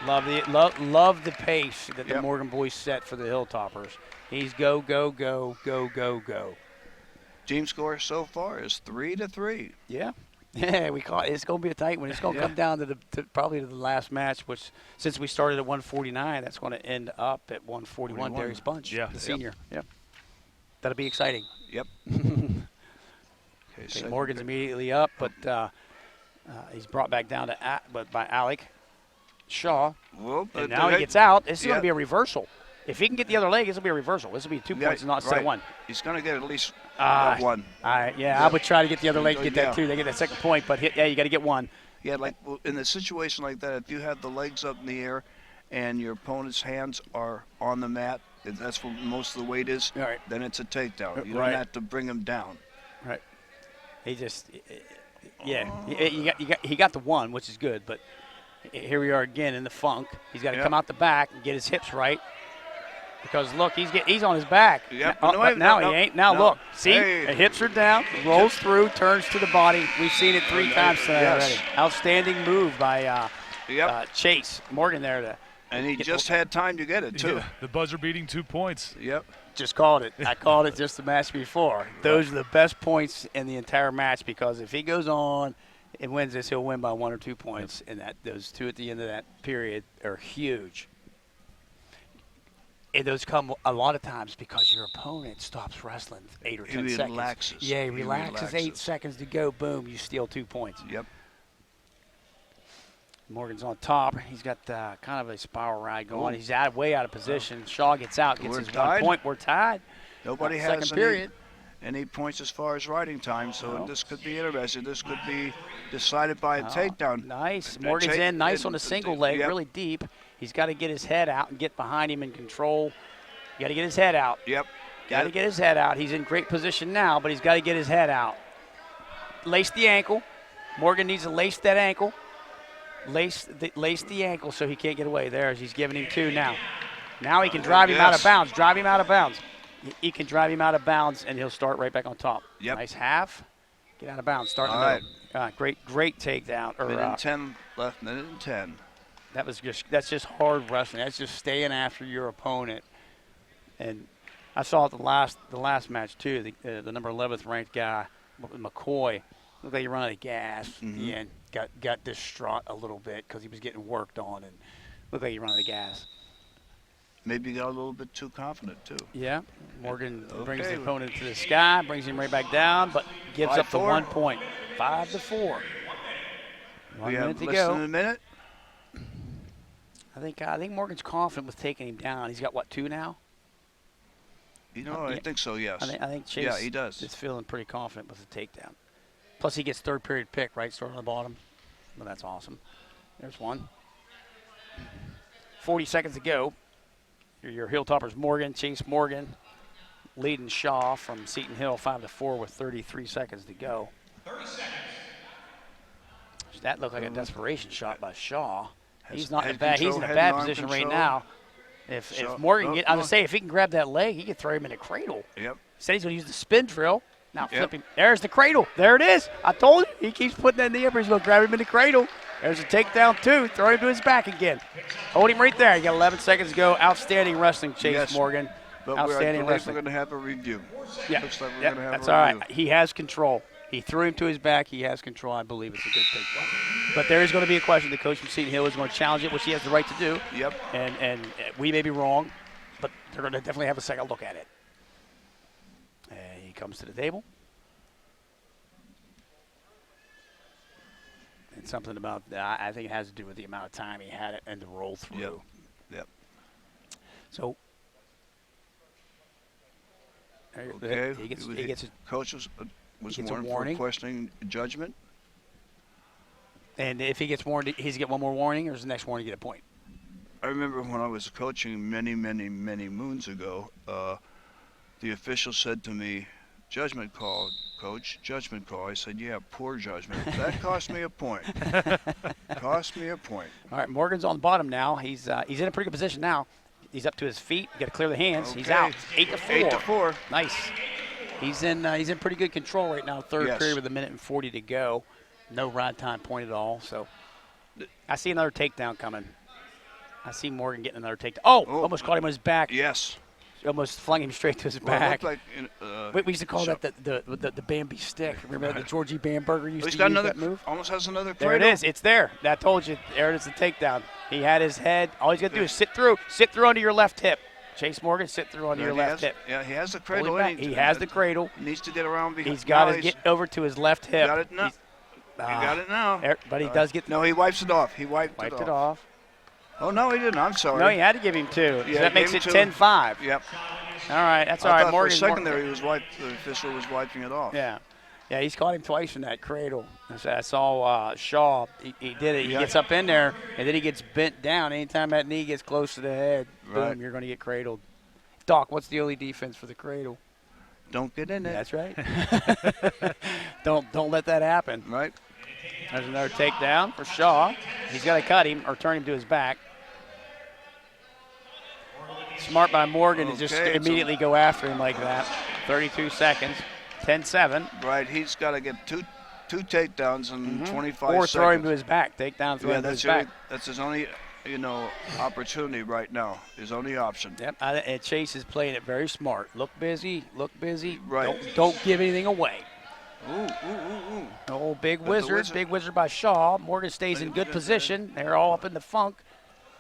Love the pace that the Morgan boys set for the Hilltoppers. He's go, go, go, go, go, go. Team score so far is 3-3. Yeah. Yeah, it's going to be a tight one. It's going to come down to probably to the last match, which since we started at 149, that's going to end up at 141. Darius Bunch, the senior. Yep. That'll be exciting. Yep. Okay, Morgan's immediately up, but he's brought back down by Alec Shaw. Well, and now he gets out. This is going to be a reversal. If he can get the other leg, this will be a reversal. This will be 2 points, not instead of 1. He's going to get at least 1. I would try to get the other leg to get that too. They get that second point, but you got to get 1. Yeah, like in a situation like that, if you have the legs up in the air and your opponent's hands are on the mat, if that's where most of the weight is, then it's a takedown. You don't have to bring him down. Right. He just, he got the 1, which is good, but here we are again in the funk. He's got to come out the back and get his hips right. Because look, he's on his back. Yep. Now he ain't. Now look, see, the hips are down, rolls through, turns to the body. We've seen it 3 times tonight already. Outstanding move by Chase Morgan there And he just had time to get it, too. Yeah, the buzzer-beating 2 points. Yep. Just called it. I called it just the match before. Those are the best points in the entire match because if he goes on and wins this, he'll win by 1 or 2 points. And those two at the end of that period are huge. And those come a lot of times because your opponent stops wrestling 8 or 10 seconds. Relaxes. Yeah, he relaxes 8 seconds to go. Boom, you steal 2 points. Yep. Morgan's on top. He's got kind of a spiral ride going. He's way out of position. Shaw gets out, gets his tied. 1 point. We're tied. Nobody has any points as far as riding time, so this could be interesting. This could be decided by a takedown. Nice. Morgan's in. Nice on a single leg, really deep. He's got to get his head out and get behind him and control. You got to get his head out. Yep. Got to get his head out. He's in great position now, but he's got to get his head out. Lace the ankle. Morgan needs to lace that ankle. Lace the ankle so he can't get away. There, he's giving him 2 now. Now he can drive him out of bounds. Drive him out of bounds. He can drive him out of bounds, and he'll start right back on top. Yep. Nice half. Get out of bounds. Start in the middle. Great takedown. Minute 10 left. Minute 10. That's just hard wrestling. That's just staying after your opponent. And I saw it the last match too. The number 11th ranked guy, McCoy, looked like he ran out of gas at the end. Got distraught a little bit because he was getting worked on and looked like he ran out of gas. Maybe he got a little bit too confident too. Yeah. Morgan brings the opponent to the sky, brings him right back down, but gives up the 1 point. 5-4. 1 minute to go. Less than a minute. I think Morgan's confident with taking him down. He's got 2 now? I think so, yes. I think Chase he does. is feeling pretty confident with the takedown. Plus he gets third period pick, right? Starting on the bottom. Well, that's awesome. There's one. 40 seconds to go. Your Hilltoppers Morgan, Chase Morgan, leading Shaw from Seton Hill 5-4 with 33 seconds to go. 30 seconds. That looked like a desperation shot by Shaw. He's not in a bad. He's in a bad position right now. If Morgan I would say if he can grab that leg, he could throw him in a cradle. Yep. Said he's going to use the spin drill. Now flip him. There's the cradle. There it is. I told you. He keeps putting that in the upper. He's going to grab him in the cradle. There's a takedown, 2. Throw him to his back again. Hold him right there. You got 11 seconds to go. Outstanding wrestling, Chase Morgan. But outstanding wrestling. We're going to have a review. Yeah. Looks like we're going to have that's a all review. right. He has control. He threw him to his back. He has control. I believe it's a good takedown. But there is going to be a question. The coach from Seton Hill is going to challenge it, which he has the right to do. Yep. And we may be wrong, but they're going to definitely have a second look at it. And he comes to the table. And something about that, I think it has to do with the amount of time he had it and to roll through. Yep. So, okay. He gets coach was warned for questioning judgment. And if he gets warned, he's get one more warning, or does the next warning get a point? I remember when I was coaching many moons ago, the official said to me, "Judgment call, coach, judgment call." I said, "Yeah, poor judgment." That cost me a point. Cost me a point. All right, Morgan's on the bottom now. He's in a pretty good position now. He's up to his feet. Got to clear the hands. Okay. He's out. 8-4. 8-4. Nice. He's in pretty good control right now. Third period with 1:40 to go. No ride time point at all. So I see another takedown coming. I see Morgan getting another takedown. Oh, almost caught him on his back. Yes. Almost flung him straight to his back. It looked like, we used to call that the Bambi stick. Remember that the Georgie Bamberger used to use another, that move? Almost has another cradle. There it is. It's there. I told you. There it is, the takedown. He had his head. All he's got to do is sit through. Sit through under your left hip. Chase Morgan, sit through under your left hip. Yeah, he has the cradle. He has the cradle. He needs to get around behind. He's got to get over to his left hip. Got it now. You got it now. But he does get. No, he wipes it off. He wiped it off. Oh, no, he didn't. I'm sorry. No, he had to give him 2. Yeah, So that makes it 10-5. Yep. All right, that's all I right. thought Morgan, for a second there, the official was wiping it off. Yeah. Yeah, he's caught him twice in that cradle. I saw Shaw. He did it. He gets up in there, and then he gets bent down. Anytime that knee gets close to the head, boom, you're going to get cradled. Doc, what's the only defense for the cradle? Don't get in it. That's right. Don't let that happen. Right. There's another takedown for Shaw. He's got to cut him or turn him to his back. Smart by Morgan to just immediately go after him like that. 32 seconds, 10-7. Right, he's got to get two takedowns in 25 seconds. Or throw him to his back. Takedown, throw him to his back. That's his only opportunity right now. His only option. Yep. And Chase is playing it very smart. Look busy. Right. Don't give anything away. Ooh. Oh, big wizard by Shaw. Morgan stays in good position. They're all up in the funk.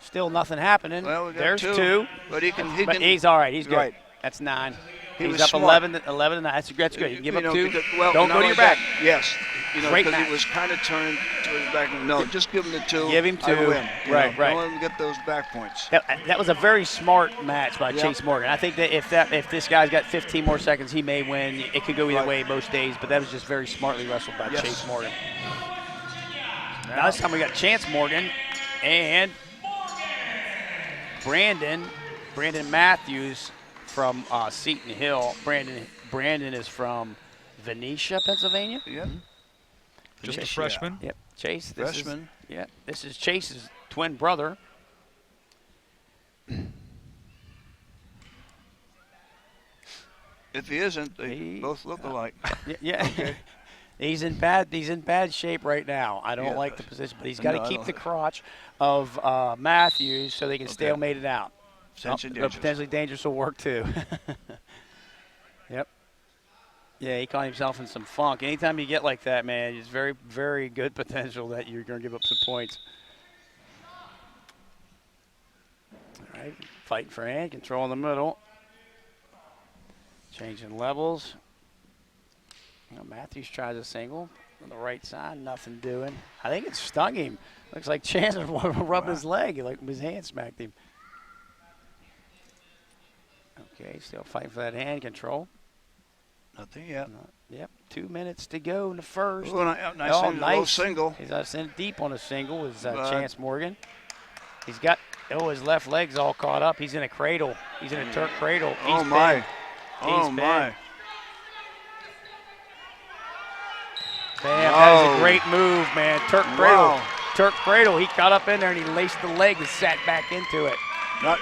Still nothing happening. Well, There's two. But he's all right. He's good. Right. That's 9. He's was up smart. 11 to 9. That's good. You can give up 2. Because, Don't go to your back. Yes. Great because match. he was kind of turned to his back. No, just give him the 2. Give him 2. I win. Right. Don't let him get those back points. That was a very smart match by Chase Morgan. I think that if this guy's got 15 more seconds, he may win. It could go either way most days, but that was just very smartly wrestled by Chase Morgan. Now this time we got Chance Morgan and Brandon Matthews from Seton Hill. Brandon is from Venetia, Pennsylvania. Yeah. Just a freshman. Yep. Chase. Freshman. This is Chase's twin brother. If he isn't, they both look alike. Yeah. Okay. He's in bad shape right now. I don't like the position, but he's got to keep the crotch of Matthews so they can stalemate it out. Potentially dangerous will work too. Yep. Yeah, he caught himself in some funk. Anytime you get like that, man, it's very, very good potential that you're going to give up some points. All right, fighting for hand, control in the middle. Changing levels. Matthews tries a single on the right side, nothing doing. I think it stung him. Looks like Chance rubbed his leg, like his hand smacked him. Okay, still fighting for that hand control. Nothing yet. Yep, 2 minutes to go in the first. Ooh, nice single. He's sent deep on a single with Chance Morgan. He's got his left leg's all caught up. He's in a cradle. He's in a Turk cradle. Oh my! Oh my! Bam, that is a great move, man. Turk cradle. Wow. Turk cradle. He got up in there and he laced the leg and sat back into it. Not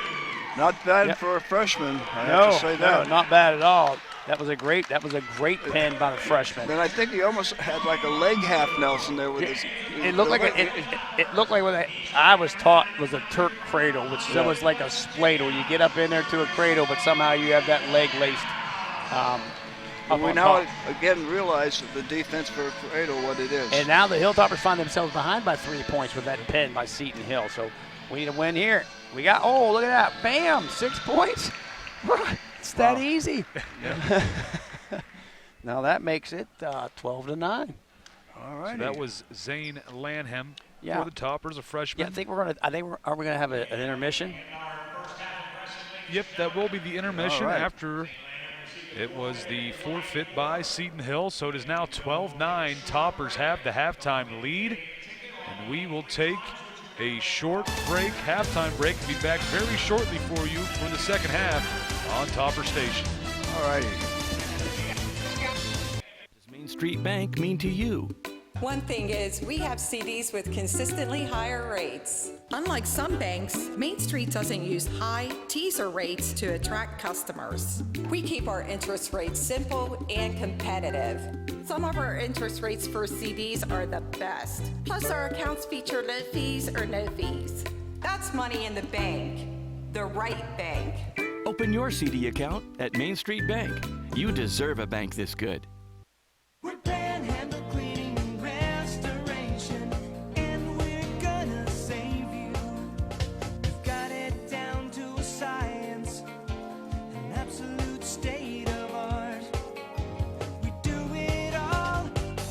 bad for a freshman. I have to say that. No, not bad at all. That was a great pin by the freshman. And I think he almost had like a leg half Nelson there with his. It looked like it looked like what I was taught was a Turk cradle, which is almost like a spladle. You get up in there to a cradle, but somehow you have that leg laced. We now again realize the defense for a cradle what it is. And now the Hilltoppers find themselves behind by 3 points with that pin by Seton Hill. So we need a win here. We got look at that, bam, 6 points. It's that easy. Now that makes it 12-9. All right. So that was Zane Lanham for the Toppers, a freshman. Yeah, are we gonna have an intermission? Yep, that will be the intermission after it was the forfeit by Seton Hill. So it is now 12-9. Toppers have the halftime lead, and we will take a short break, halftime break. We'll be back very shortly for you for the second half on Topper Station. All righty. What does Main Street Bank mean to you? One thing is, we have CDs with consistently higher rates. Unlike some banks, Main Street doesn't use high teaser rates to attract customers. We keep our interest rates simple and competitive. Some of our interest rates for CDs are the best. Plus, our accounts feature low fees or no fees. That's money in the bank, the right bank. Open your CD account at Main Street Bank. You deserve a bank this good. We're Panhandle Cleaning and Restoration, and we're gonna save you. We've got it down to a science, an absolute state of art. We do it all,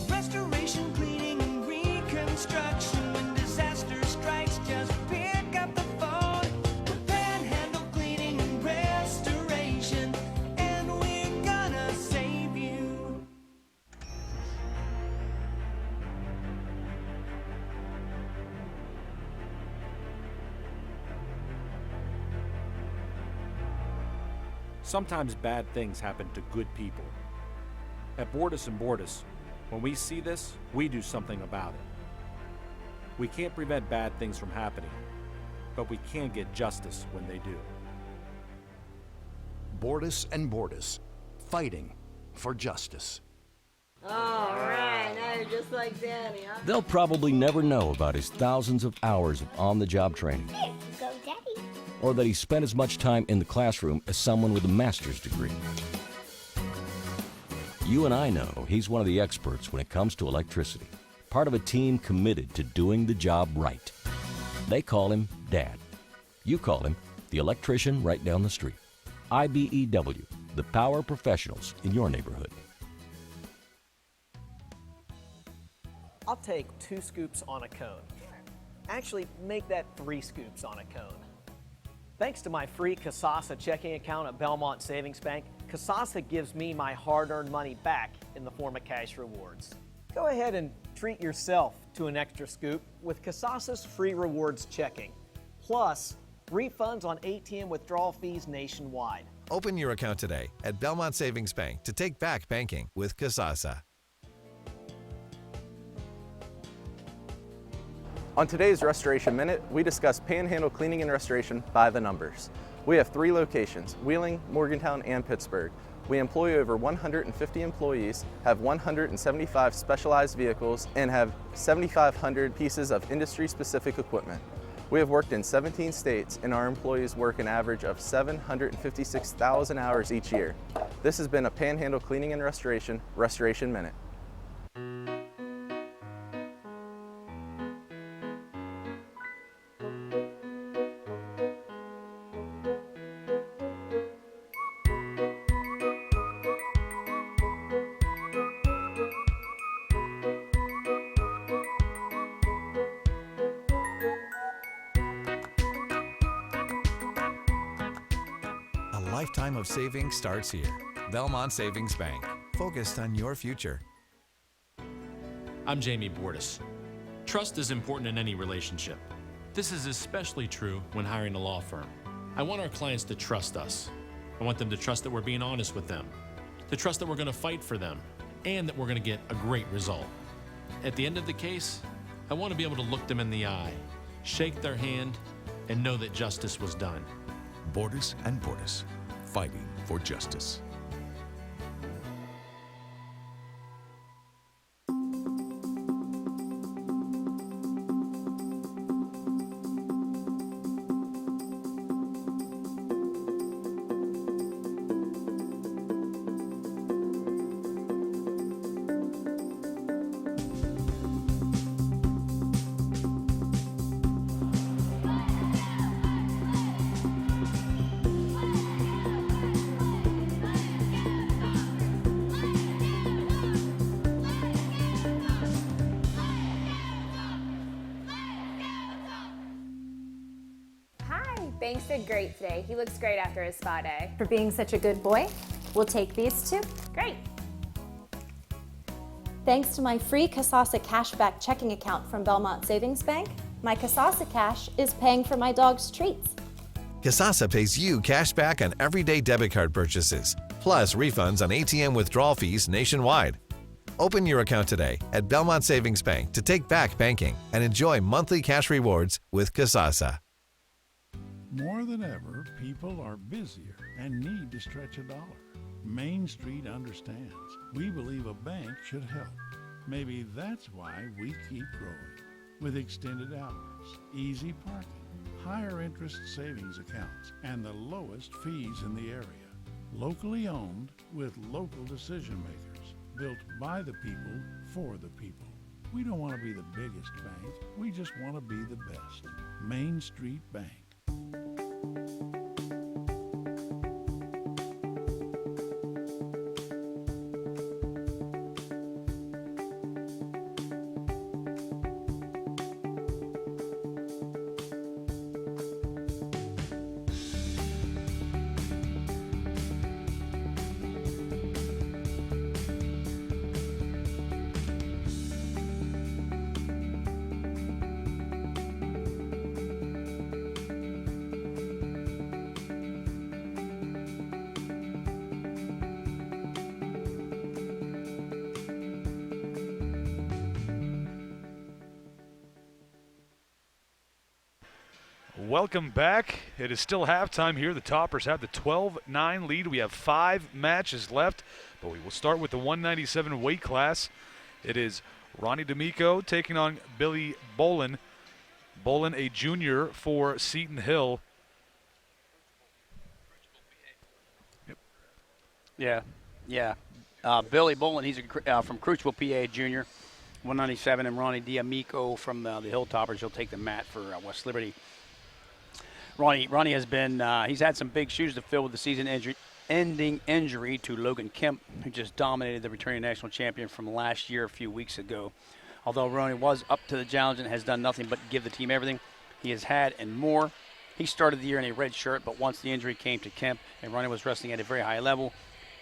restoration, cleaning, and reconstruction. When disaster strikes, just pick up the phone. We're Panhandle Cleaning and Restoration, and we're gonna save you. Sometimes bad things happen to good people. At Bordus & Bordus, when we see this, we do something about it. We can't prevent bad things from happening, but we can get justice when they do. Bordus & Bordus, fighting for justice. All right, now you're just like Daddy, huh? They'll probably never know about his thousands of hours of on-the-job training. Here, go Daddy. Or that he spent as much time in the classroom as someone with a master's degree. You and I know he's one of the experts when it comes to electricity, part of a team committed to doing the job right. They call him Dad. You call him the electrician right down the street. IBEW, the power professionals in your neighborhood. I'll take 2 scoops on a cone. Actually, make that 3 scoops on a cone. Thanks to my free Kasasa checking account at Belmont Savings Bank, Kasasa gives me my hard-earned money back in the form of cash rewards. Go ahead and treat yourself to an extra scoop with Kasasa's free rewards checking, plus refunds on ATM withdrawal fees nationwide. Open your account today at Belmont Savings Bank to take back banking with Kasasa. On today's Restoration Minute, we discuss panhandle cleaning and restoration by the numbers. We have 3 locations, Wheeling, Morgantown, and Pittsburgh. We employ over 150 employees, have 175 specialized vehicles, and have 7,500 pieces of industry-specific equipment. We have worked in 17 states, and our employees work an average of 756,000 hours each year. This has been a Panhandle Cleaning and Restoration Minute. A lifetime of savings starts here. Belmont Savings Bank, focused on your future. I'm Jamie Bordas. Trust is important in any relationship. This is especially true when hiring a law firm. I want our clients to trust us. I want them to trust that we're being honest with them, to trust that we're going to fight for them, and that we're going to get a great result. At the end of the case, I want to be able to look them in the eye, shake their hand, and know that justice was done. Bordas and Bordas, fighting for justice. Banks did great today. He looks great after his spa day. For being such a good boy, we'll take these 2. Great. Thanks to my free Kasasa cashback checking account from Belmont Savings Bank, my Kasasa cash is paying for my dog's treats. Kasasa pays you cash back on everyday debit card purchases, plus refunds on ATM withdrawal fees nationwide. Open your account today at Belmont Savings Bank to take back banking and enjoy monthly cash rewards with Kasasa. More than ever, people are busier and need to stretch a dollar. Main Street understands. We believe a bank should help. Maybe that's why we keep growing. With extended hours, easy parking, higher interest savings accounts, and the lowest fees in the area. Locally owned with local decision makers. Built by the people, for the people. We don't want to be the biggest bank. We just want to be the best. Main Street Bank. Welcome back. It is still halftime here. The Toppers have the 12-9 lead. We have 5 matches left, but we will start with the 197 weight class. It is Ronnie D'Amico taking on Billy Bolin. Bolin, a junior for Seton Hill. Yep. Yeah. Billy Bolin, he's from Crucible, PA, junior, 197, and Ronnie D'Amico from the Hilltoppers. He'll take the mat for West Liberty. Ronnie has been, he's had some big shoes to fill with the season-ending injury to Logan Kemp, who just dominated the returning national champion from last year a few weeks ago. Although Ronnie was up to the challenge and has done nothing but give the team everything he has had and more. He started the year in a red shirt, but once the injury came to Kemp and Ronnie was wrestling at a very high level,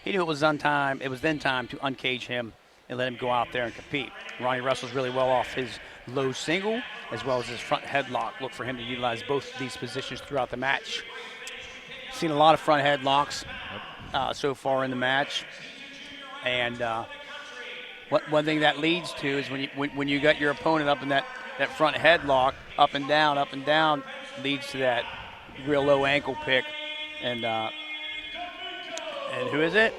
he knew it was then time to uncage him and let him go out there and compete. Ronnie wrestles really well off his low single as well as his front headlock. Look for him to utilize both of these positions throughout the match. Seen a lot of front headlocks so far in the match. And one thing that leads to is when you got your opponent up in that front headlock, up and down, leads to that real low ankle pick. And who is it?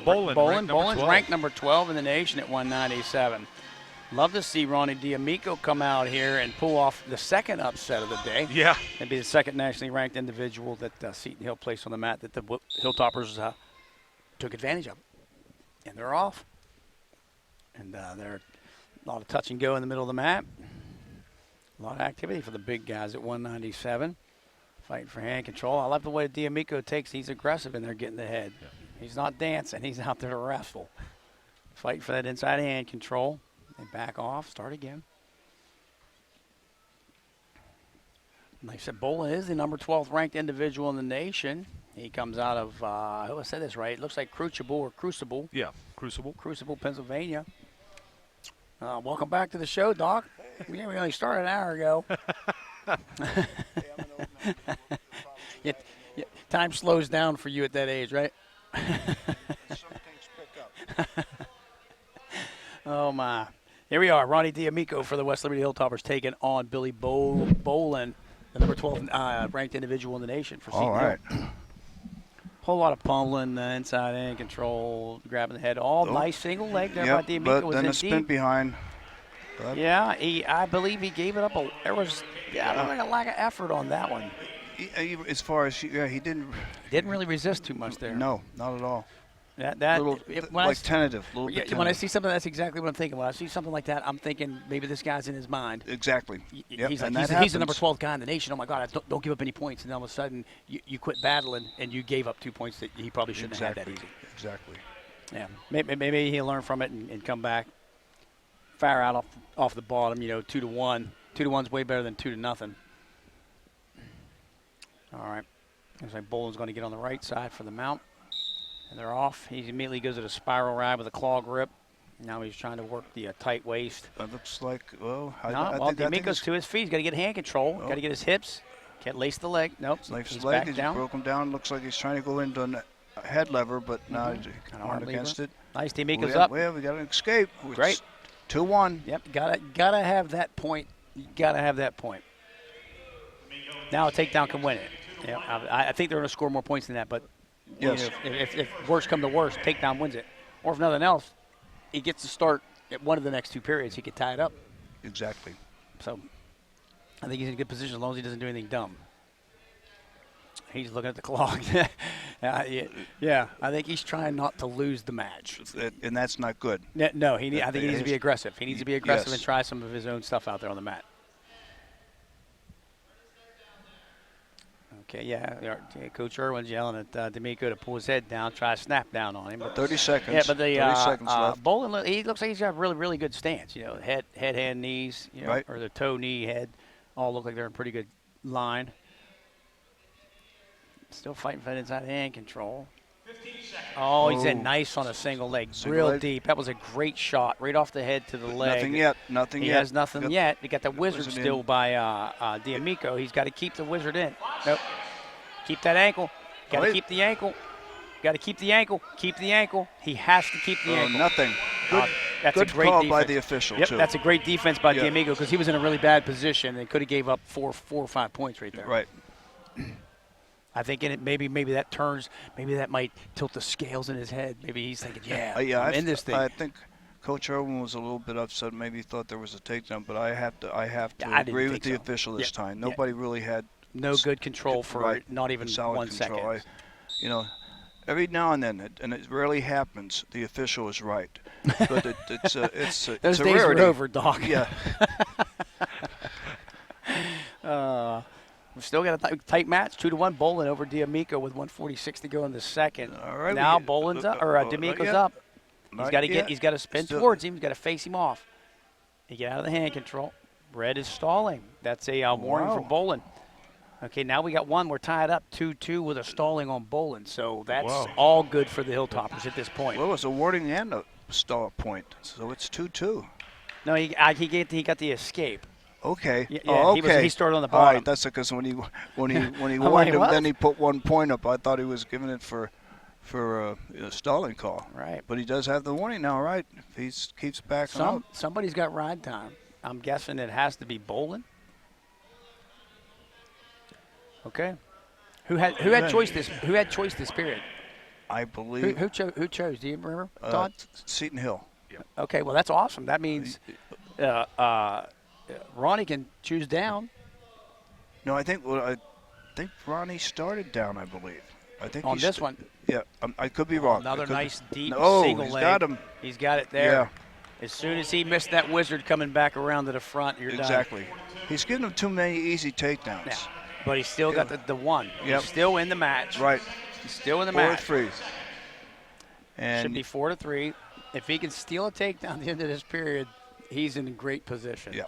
Bolin's ranked number 12 in the nation at 197. Love to see Ronnie D'Amico come out here and pull off the second upset of the day. Yeah. And be the second nationally ranked individual that Seton Hill placed on the mat that the Hilltoppers took advantage of. And they're off. And they're a lot of touch and go in the middle of the mat. A lot of activity for the big guys at 197. Fighting for hand control. I love the way D'Amico takes. He's aggressive in there getting the head. Yeah. He's not dancing. He's out there to wrestle. Fight for that inside hand control. They back off. Start again. Like I said, Bolin is the number 12th ranked individual in the nation. He comes out of, I hope I said this right, it looks like Crucible. Yeah, Crucible. Crucible, Pennsylvania. Welcome back to the show, Doc. We only started an hour ago. Time slows down for you at that age, right? Oh, my. Here we are, Ronnie D'Amico for the West Liberty Hilltoppers taking on Billy Bolin, the number 12 ranked individual in the nation for Seton Hill. All right. Whole lot of pummeling, inside hand control, grabbing the head. Nice single leg there by D'Amico. But then a spin behind. But yeah, I believe he gave it up. There was like a lack of effort on that one. As far as he didn't really resist too much there. No, not at all. Tentative. When I see something, that's exactly what I'm thinking. When I see something like that, I'm thinking maybe this guy's in his mind. Exactly. He's the number 12 guy in the nation. Oh my God, don't give up any points. And then all of a sudden, you quit battling and you gave up 2 points that he probably shouldn't have had that easy. Exactly. Yeah. Maybe he'll learn from it and come back, fire out off the bottom. 2-1. 2-1's way better than 2-0. All right. Looks like Bolin's going to get on the right side for the mount. And they're off. He immediately goes to the spiral ride with a claw grip. Now he's trying to work the tight waist. That looks like, D'Amico's to his feet. He's got to get hand control. Got to get his hips. Can't lace the leg. Nope. He's back down. Broke him down. Looks like he's trying to go into a head lever, but now he's hard against it. Nice. D'Amico's up. Well, we got an escape. Great. 2-1. Yep. Gotta have that point. Gotta have that point. Now a takedown can win it. Yeah. I think they're going to score more points than that, but. Yes. If worst come to worst, takedown wins it. Or if nothing else, he gets to start at one of the next 2 periods. He could tie it up. Exactly. So I think he's in a good position as long as he doesn't do anything dumb. He's looking at the clock. Yeah, I think he's trying not to lose the match. And that's not good. No, I think he needs to be aggressive. He needs to be aggressive and try some of his own stuff out there on the mat. Okay, yeah. Coach Irwin's yelling at D'Amico to pull his head down, try to snap down on him. But 30 seconds. Yeah, but 30 seconds left. Bolin, he looks like he's got a really, really good stance. Head, hand, knees, right. Or the toe, knee, head, all look like they're in pretty good line. Still fighting for that inside hand control. 15 seconds. Oh, he's in nice on a single leg. Real deep. That was a great shot right off the head to the leg. Nothing yet. He has nothing yet. He got the wizard still by D'Amico. He's got to keep the wizard in. Nope. Keep that ankle. Got to keep the ankle. Got to keep the ankle. Keep the ankle. He has to keep the ankle. Nothing. Good. That's good a great call defense by the official, Yep, too. that's a great defense by Yeah. D'Amico because he was in a really bad position. They could have gave up four or 5 points right there. Right. I think maybe that turns, maybe that might tilt the scales in his head. Maybe he's thinking, I'm in this thing. I think Coach Irwin was a little bit upset. Maybe he thought there was a takedown, but I have to I didn't agree with think the so. official this Yeah. time. Yeah. Nobody really had No good control for not even solid 1 control. second. Every now and then, and it rarely happens, the official is right. But it's Those a days rarity. are over, Doc. Yeah. We've still got a tight match, 2-1. Bolin over D'Amico with 1:46 to go in the second. All right, Now Bolin's up, or D'Amico's up. He's got to He's got to spin towards him. He's got to face him off. He get out of the hand control. Red is stalling. That's a warning for Bolin. Okay, now we got one. We're tied up 2-2 with a stalling on Bolin. So that's all good for the Hilltoppers at this point. Well, it was a warning and a stall point, so it's 2-2. No, he got the escape. Okay. Yeah, okay. He started on the All bottom. right, that's because when he warned like, him, what? then he put 1 point up. I thought he was giving it for a stalling call. Right. But he does have the warning now, right? If he keeps backing up. Somebody's got ride time. I'm guessing it has to be Bolin. Okay. Who had choice this period? I believe. Who chose? Do you remember, Todd? Seton Hill. Yep. Okay, well that's awesome. That means Ronnie can choose down. No, I think Ronnie started down. I believe. I think on this one. Yeah, I could be wrong. Another nice deep Oh, single he's leg. got him. He's got it there. Yeah. As soon as he missed that wizard coming back around to the front, you're done. Exactly. He's giving him too many easy takedowns. Yeah. But he's still got the one. Yep. He's still in the match. Right. He's still in the match. 4-3. And should be 4-3. If he can steal a takedown at the end of this period, he's in a great position. Yeah.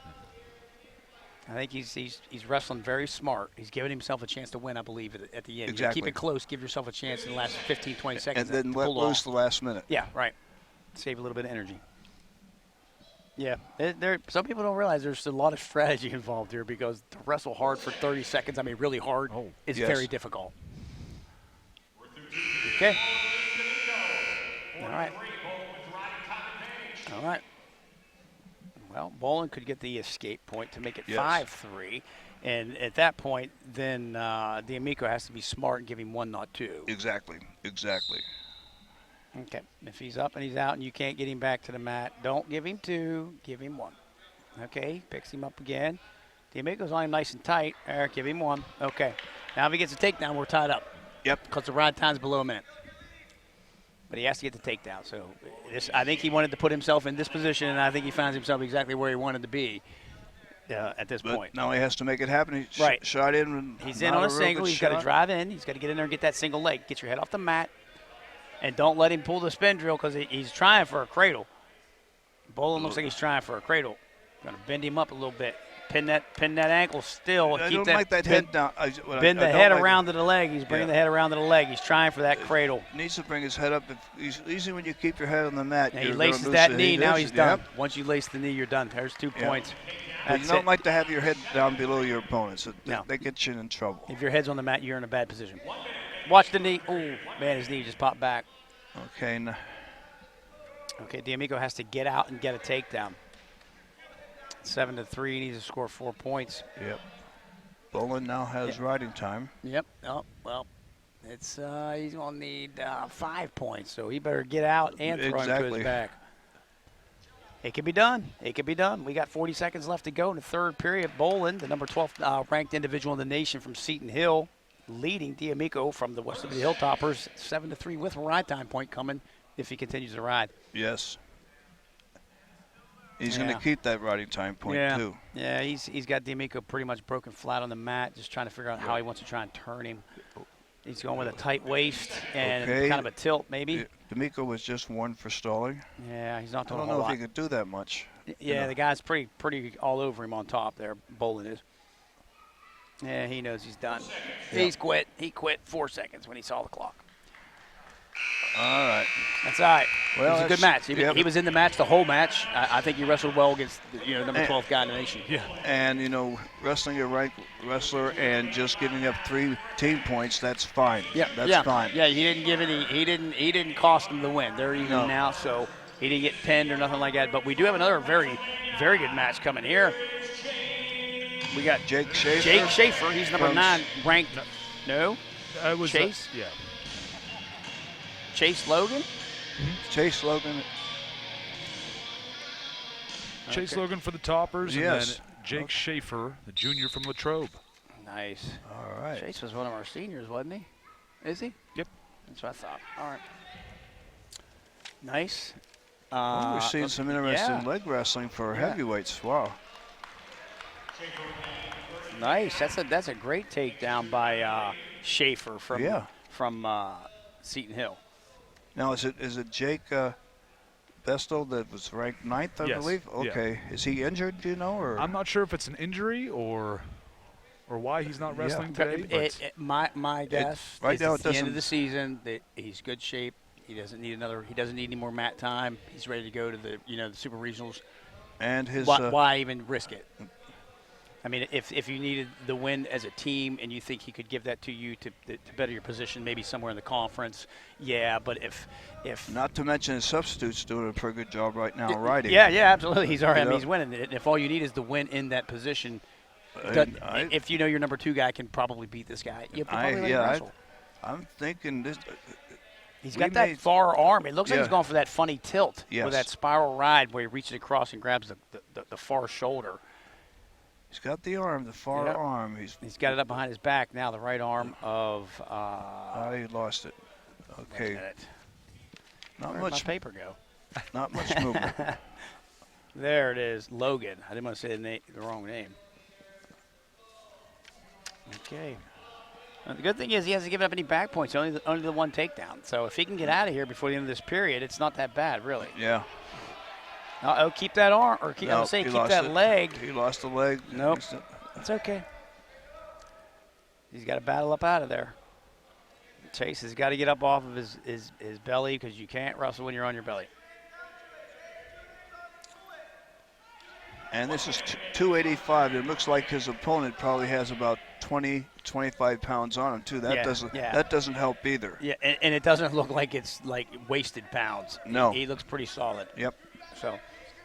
I think he's wrestling very smart. He's giving himself a chance to win, I believe, at the end. Exactly. You keep it close. Give yourself a chance in the last 15, 20 seconds. And then let loose the last minute. Yeah, right. Save a little bit of energy. Yeah, some people don't realize there's a lot of strategy involved here because to wrestle hard for 30 seconds, I mean really hard, is very difficult. Okay. All right. All right. Well, Bolin could get the escape point to make it 5-3. And at that point, then D'Amico has to be smart and give him 1, not 2. Exactly. Okay. If he's up and he's out and you can't get him back to the mat, don't give him 2, give him 1. Okay, picks him up again. D'Amico's on him nice and tight. Eric, give him 1. Okay. Now if he gets a takedown, we're tied up. Yep. Because the ride time's below a minute. But he has to get the takedown. So I think he wanted to put himself in this position, and I think he finds himself exactly where he wanted to be at this point. Now he has to make it happen. He Right. shot in. He's in on a single. He's got to drive in. He's got to get in there and get that single leg. Get your head off the mat. And don't let him pull the spin drill because he's trying for a cradle. Bolin looks like he's trying for a cradle. Going to bend him up a little bit. Pin that ankle still. I don't like that head down. Bend the head around to the leg. He's bringing the head around to the leg. He's trying for that cradle. Needs to bring his head up. Usually when you keep your head on the mat, he laces that knee. Now he's done. Once you lace the knee, you're done. There's 2 points. But you don't like to have your head down below your opponent. So No. They get you in trouble. If your head's on the mat, you're in a bad position. Watch the knee. Oh, man, his knee just popped back. Okay. Okay, D'Amico has to get out and get a takedown. 7-3, he needs to score 4 points. Yep. Bolin now has riding time. Yep. Oh, well, it's he's going to need 5 points, so he better get out and throw him to his back. It can be done. It can be done. We got 40 seconds left to go in the third period. Bolin, the number 12 ranked individual in the nation from Seton Hill, leading D'Amico from the West of the Hilltoppers 7-3 with a ride time point coming if he continues to ride. Yes. He's going to keep that riding time point too. Yeah, he's got D'Amico pretty much broken flat on the mat, just trying to figure out how he wants to try and turn him. He's going with a tight waist and kind of a tilt maybe. D'Amico was just 1 for stalling. Yeah, he's not doing I a don't whole know lot. if he could do that much. Yeah, the guy's pretty all over him on top there, Bolin is. Yeah, he knows he's done. Yep. He's quit. He quit 4 seconds when he saw the clock. All right. That's all right. Well, it was a good match. He was in the match the whole match. I think he wrestled well against number 12 guy in the nation. Yeah. And, wrestling a ranked wrestler and just giving up 3 team points, that's fine. Yeah, That's fine. Yeah, he didn't give any. He didn't cost him the win. They're even now. So He didn't get pinned or nothing like that. But we do have another very, very good match coming here. We got Jake Shaffer. Jake Shaffer. He's number 9 ranked. No? It was Chase? yeah. Chase Logan? Chase Logan. Chase Logan for the Toppers, Yes. and then Jake Shaffer, the junior from Latrobe. Nice. All right. Chase was one of our seniors, wasn't he? Is he? Yep. That's what I thought. All right. Nice. We're seeing some interesting yeah. leg wrestling for Yeah. heavyweights. Wow. Nice. That's a great takedown by Shaffer from Seton Hill. Now, is it Jake Bestel that was ranked 9th, I Yes. believe? Okay. Yeah. Is he injured, do you know? Or I'm not sure if it's an injury or why he's not wrestling today. But My guess right is now at the end of the season that he's good shape. He doesn't need any more mat time. He's ready to go to the super regionals. And his why even risk it? I mean, if you needed the win as a team and you think he could give that to you to better your position, maybe somewhere in the conference, yeah. But if not to mention his substitute's doing a pretty good job right now, riding. Yeah, absolutely. He's all right. I mean, he's winning it. And if all you need is the win in that position, if you know your number 2 guy can probably beat this guy, you probably let him wrestle. I'm thinking this. He's got that far arm. It looks like he's going for that funny tilt with that Yes. spiral ride where he reaches across and grabs the far shoulder. He's got the arm, the far arm. He's got it up behind his back now, the right arm of he lost it. Okay. Not Where'd much my paper go? Not much movement. There it is, Logan. I didn't want to say the wrong name. Okay. Well, the good thing is he hasn't given up any back points, only the one takedown. So if he can get out of here before the end of this period, it's not that bad, really. Yeah. Uh-oh, keep that arm, or keep that leg. He lost the leg. Nope. It's okay. He's got to battle up out of there. Chase has got to get up off of his belly because you can't wrestle when you're on your belly. And this is 285. It looks like his opponent probably has about 20, 25 pounds on him too. That doesn't help either. Yeah, and it doesn't look like it's like wasted pounds. No. He looks pretty solid. Yep. So,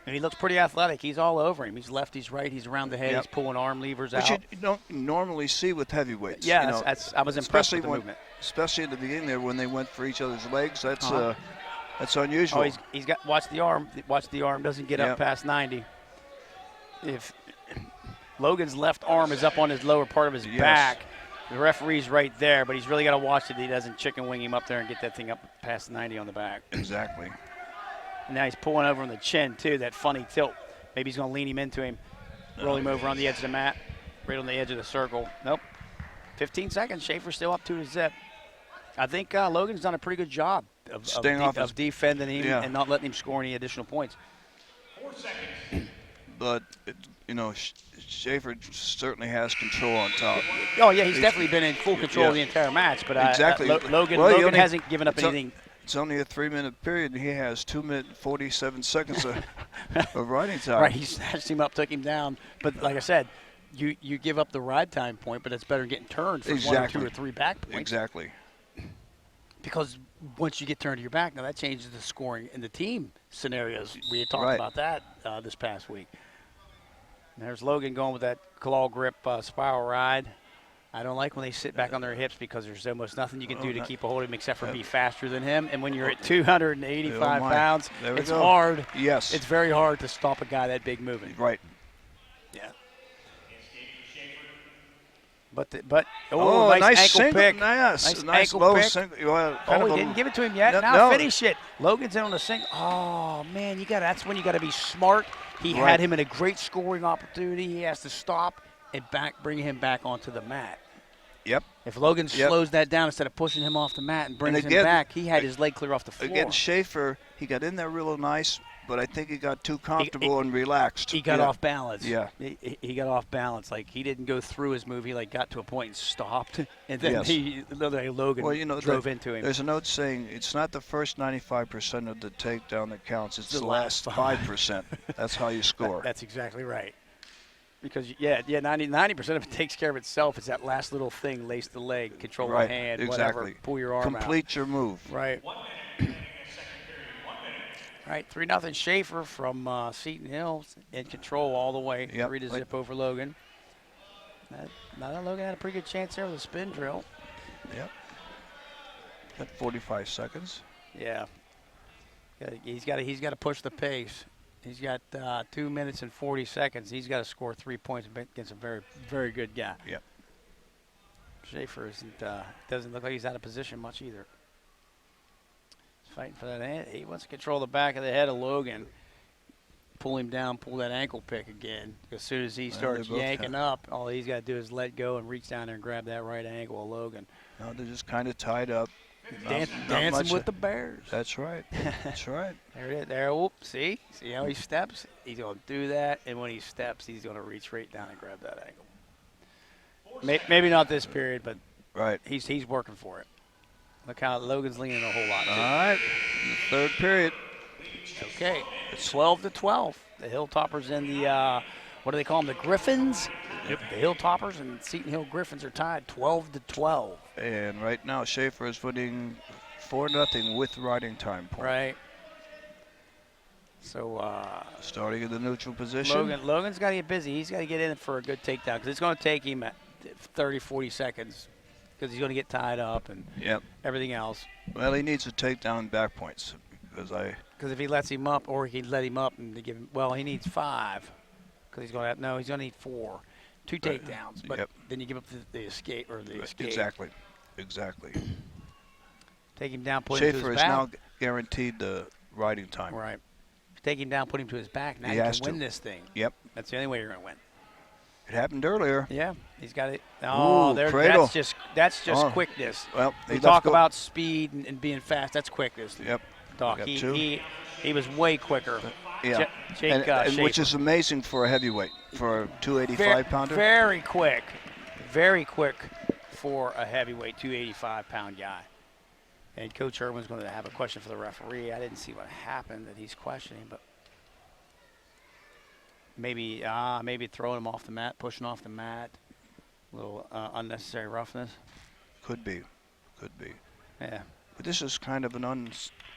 and he looks pretty athletic. He's all over him. He's left, he's right, he's around the head. Yep. He's pulling arm levers Which out. you don't normally see with heavyweights. Yeah, you know, I was impressed with the movement. Especially at the beginning there when they went for each other's legs. That's unusual. Oh, he's got watch the arm. Watch the arm doesn't get up past 90. If Logan's left arm is up on his lower part of his back, the referee's right there, but he's really got to watch that he doesn't chicken wing him up there and get that thing up past 90 on the back. Exactly. And now he's pulling over on the chin too, that funny tilt. Maybe he's going to lean him into him, roll him over on the edge of the mat, right on the edge of the circle. Nope. 15 seconds. Schaefer's still up 2-0. I think Logan's done a pretty good job of defending him and not letting him score any additional points. 4 seconds. But, Shaffer certainly has control on top. Oh, yeah, he's definitely been in full control of the entire match. But exactly. Logan hasn't given up anything. It's only a 3-minute period, and he has 2 minutes and 47 seconds of riding time. Right, he snatched him up, took him down. But like I said, you give up the ride time point, but it's better than getting turned for 1 or 2 or 3 back points. Exactly. Because once you get turned to your back, now that changes the scoring in the team scenarios. We had talked about that this past week. And there's Logan going with that claw grip spiral ride. I don't like when they sit back on their hips because there's almost nothing you can do to keep a hold of him except for be faster than him. And when you're at 285 pounds, it's hard. Yes. It's very hard to stop a guy that big moving. Right. Yeah. Nice ankle pick. Nice low single. He didn't give it to him yet. Now finish it. Logan's in on the single. Oh, man, that's when you got to be smart. He had him in a great scoring opportunity. He has to stop and bring him back onto the mat. Yep. If Logan slows that down instead of pushing him off the mat and brings him back, he had his leg clear off the floor. Again, Shaffer, he got in there real nice, but I think he got too comfortable and relaxed. He got off balance. Yeah. He got off balance. Like, he didn't go through his move. He, got to a point and stopped. And then Logan drove into him. There's a note saying it's not the first 95% of the takedown that counts. It's the last 5%. That's how you score. That's exactly right. Because, 90% of it takes care of itself. It's that last little thing, lace the leg, control the hand, whatever, pull your arm out. Complete your move. Right. All right, 3-0 Shaffer from Seton Hill in control all the way. Yep. 3-0 over Logan. Now Logan had a pretty good chance there with a spin drill. Yep. Got 45 seconds. Yeah. He's got to push the pace. He's got 2 minutes and 40 seconds. He's got to score 3 points against a very, very good guy. Yep. Shaffer doesn't look like he's out of position much either. He's fighting for that hand. He wants to control the back of the head of Logan. Pull him down, pull that ankle pick again. As soon as he starts yanking up, all he's got to do is let go and reach down there and grab that right ankle of Logan. No, they're just kind of tied up. Dancing with the Bears. That's right. That's right. There it is. There. Whoop. See how he steps? He's going to do that, and when he steps, he's going to reach right down and grab that ankle. Maybe not this period, but right. He's working for it. Look how Logan's leaning a whole lot. All right. Third period. Okay. It's 12-12. The Hilltoppers and the what do they call them? The Griffins. Yep. The Hilltoppers and Seton Hill Griffins are tied 12-12. And right now, Shaffer is winning 4-0 with riding time point. Right. So starting in the neutral position. Logan's got to get busy. He's got to get in for a good takedown because it's going to take him 30, 40 seconds because he's going to get tied up and everything else. Well, he needs to take down back points because if he lets him up, or he can let him up and give him, well, he needs 5 because he's going to need 4. 2 takedowns, but then you give up the escape or the escape. Exactly. Take him down, put him to his back. Shaffer is now guaranteed the riding time. Right. Take him down, put him to his back. Now you can win this thing. Yep. That's the only way you're going to win. It happened earlier. Yeah, he's got it. Oh, cradle. That's just quickness. Well, we talk about speed and being fast. That's quickness. Yep. Doc, he was way quicker. Yeah. And which is amazing for a heavyweight, for a 285-pounder. Very quick for a heavyweight 285-pound guy. And Coach Irwin's going to have a question for the referee. I didn't see what happened that he's questioning, but maybe throwing him off the mat, pushing off the mat, a little unnecessary roughness. Could be. Yeah. But this is kind of an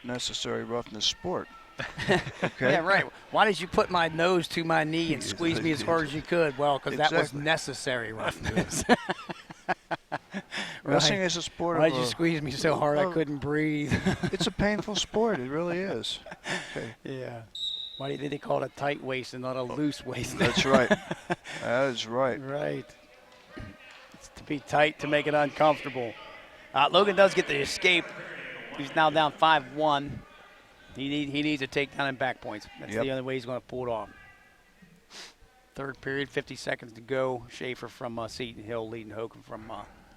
unnecessary roughness sport. Okay. Yeah, right. Why did you put my nose to my knee and squeeze me as hard as you could? Well, because that was necessary roughness. Wrestling is a sport. Why did you squeeze me so hard I couldn't breathe? It's a painful sport. It really is. Okay. Yeah. Why did they call it a tight waist and not a loose waist? That's right. That is right. Right. It's to be tight to make it uncomfortable. Logan does get the escape. He's now down 5-1. He needs a takedown and back points. That's the only way he's going to pull it off. Third period, 50 seconds to go. Shaffer from Seton Hill leading Hogan from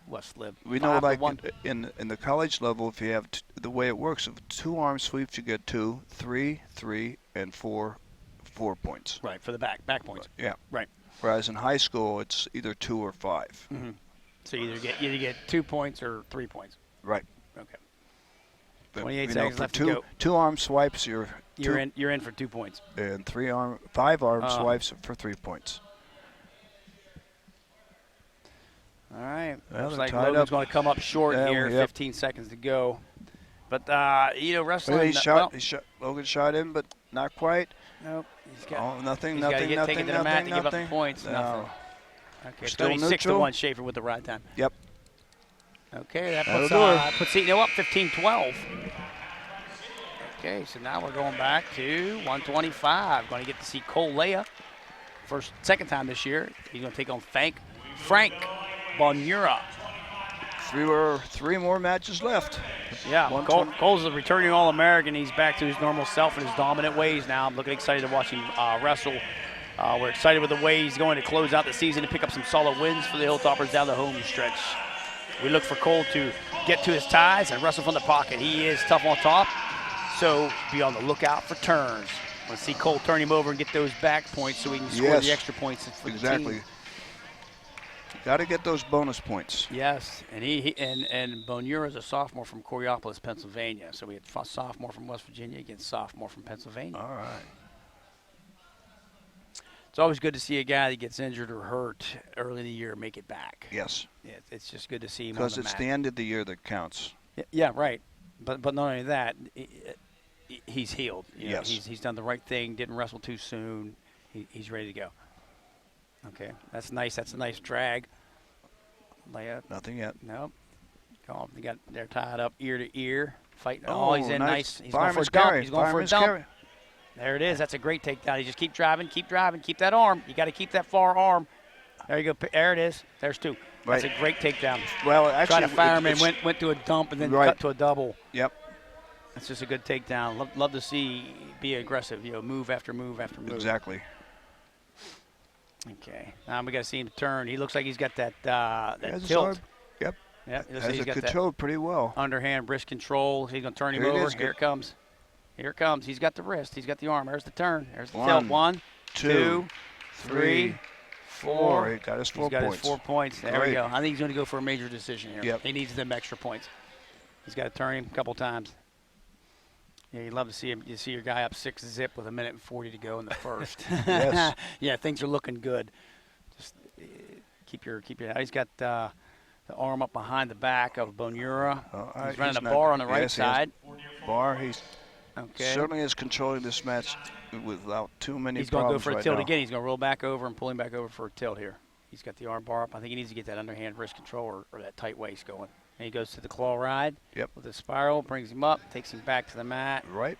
West Lib. We know, like in the college level, if you have the way it works, if 2 arm sweeps, you get 2, 3, 3, and 4 points. Right, for the back points. Yeah. Right. Whereas in high school, it's either 2 or 5. Mm-hmm. So you either get 2 points or 3 points. Right. Okay. But, 28 seconds left to go. 2 arm swipes, you're in for 2 points. And 5 arm swipes for 3 points. All right. Well, looks like Logan's going to come up short here. 15 seconds to go. But wrestling. Well, Logan shot him, but not quite. Nope. He's got nothing. Take it to the mat to give up the points. No. Nothing. Okay. Still 6-1 Shaffer with the ride time. Yep. Okay, that puts Seton Hill up 15-12. Okay, so now we're going back to 125. Going to get to see Laya second time this year. He's going to take on Frank Bonura. 3 more matches left. Yeah, Cole's a returning All-American. He's back to his normal self and his dominant ways now. I'm looking excited to watch him wrestle. We're excited with the way he's going to close out the season and pick up some solid wins for the Hilltoppers down the home stretch. We look for Cole to get to his ties and wrestle from the pocket. He is tough on top, so be on the lookout for turns. Let's see Cole turn him over and get those back points so we can score the extra points for the team. Got to get those bonus points. Yes, and and Bonura is a sophomore from Coriopolis, Pennsylvania. So we had sophomore from West Virginia against sophomore from Pennsylvania. All right. It's always good to see a guy that gets injured or hurt early in the year make it back. Yes. Yeah, it's just good to see him. Because it's the end of the year that counts. Yeah, right. But not only that, he's healed. You know, Yes. He's done the right thing, didn't wrestle too soon. He's ready to go. Okay, that's nice. That's a nice drag. Laya. Nothing yet. Nope. They're tied up ear to ear. Fighting. Oh, he's in nice. He's going for a Fireman's dump. carry. He's going for a Fireman's dump. carry. There it is. That's a great takedown. You just keep driving, keep that arm. You got to keep that far arm. There you go. There it is. There's two. Right. That's a great takedown. Well, actually, tried to fire him and went to a dump and then cut to a double. Yep. That's just a good takedown. Love to see be aggressive. You know, move after move after move. Exactly. Okay. Now we got to see him turn. He looks like he's got that Has his tilt. arm. Yep. Yeah. Has it controlled pretty well. Underhand wrist control. He's going to turn him Here it over. is. Here it comes. Here it comes. He's got the wrist. He's got the arm. There's the turn. There's the tilt. 1, 2, 3, 4. He got his 4 He's got points. his 4 points. There we go. I think he's going to go for a major decision here. Yep. He needs them extra points. He's got to turn him a couple times. Yeah, you'd love to see him. You see your guy up 6-zip with 1:40 to go in the first. Yes. Yeah, things are looking good. Just keep your. He's got the arm up behind the back of Bonura. He's running a bar on the right side. Bar. He's okay. certainly is controlling this match without too many He's going to go problems for a right tilt now. again. He's going to roll back over and pull him back over for a tilt here. He's got the arm bar up. I think he needs to get that underhand wrist control or that tight waist going. And he goes to the claw ride. Yep. With a spiral, brings him up, takes him back to the mat. Right.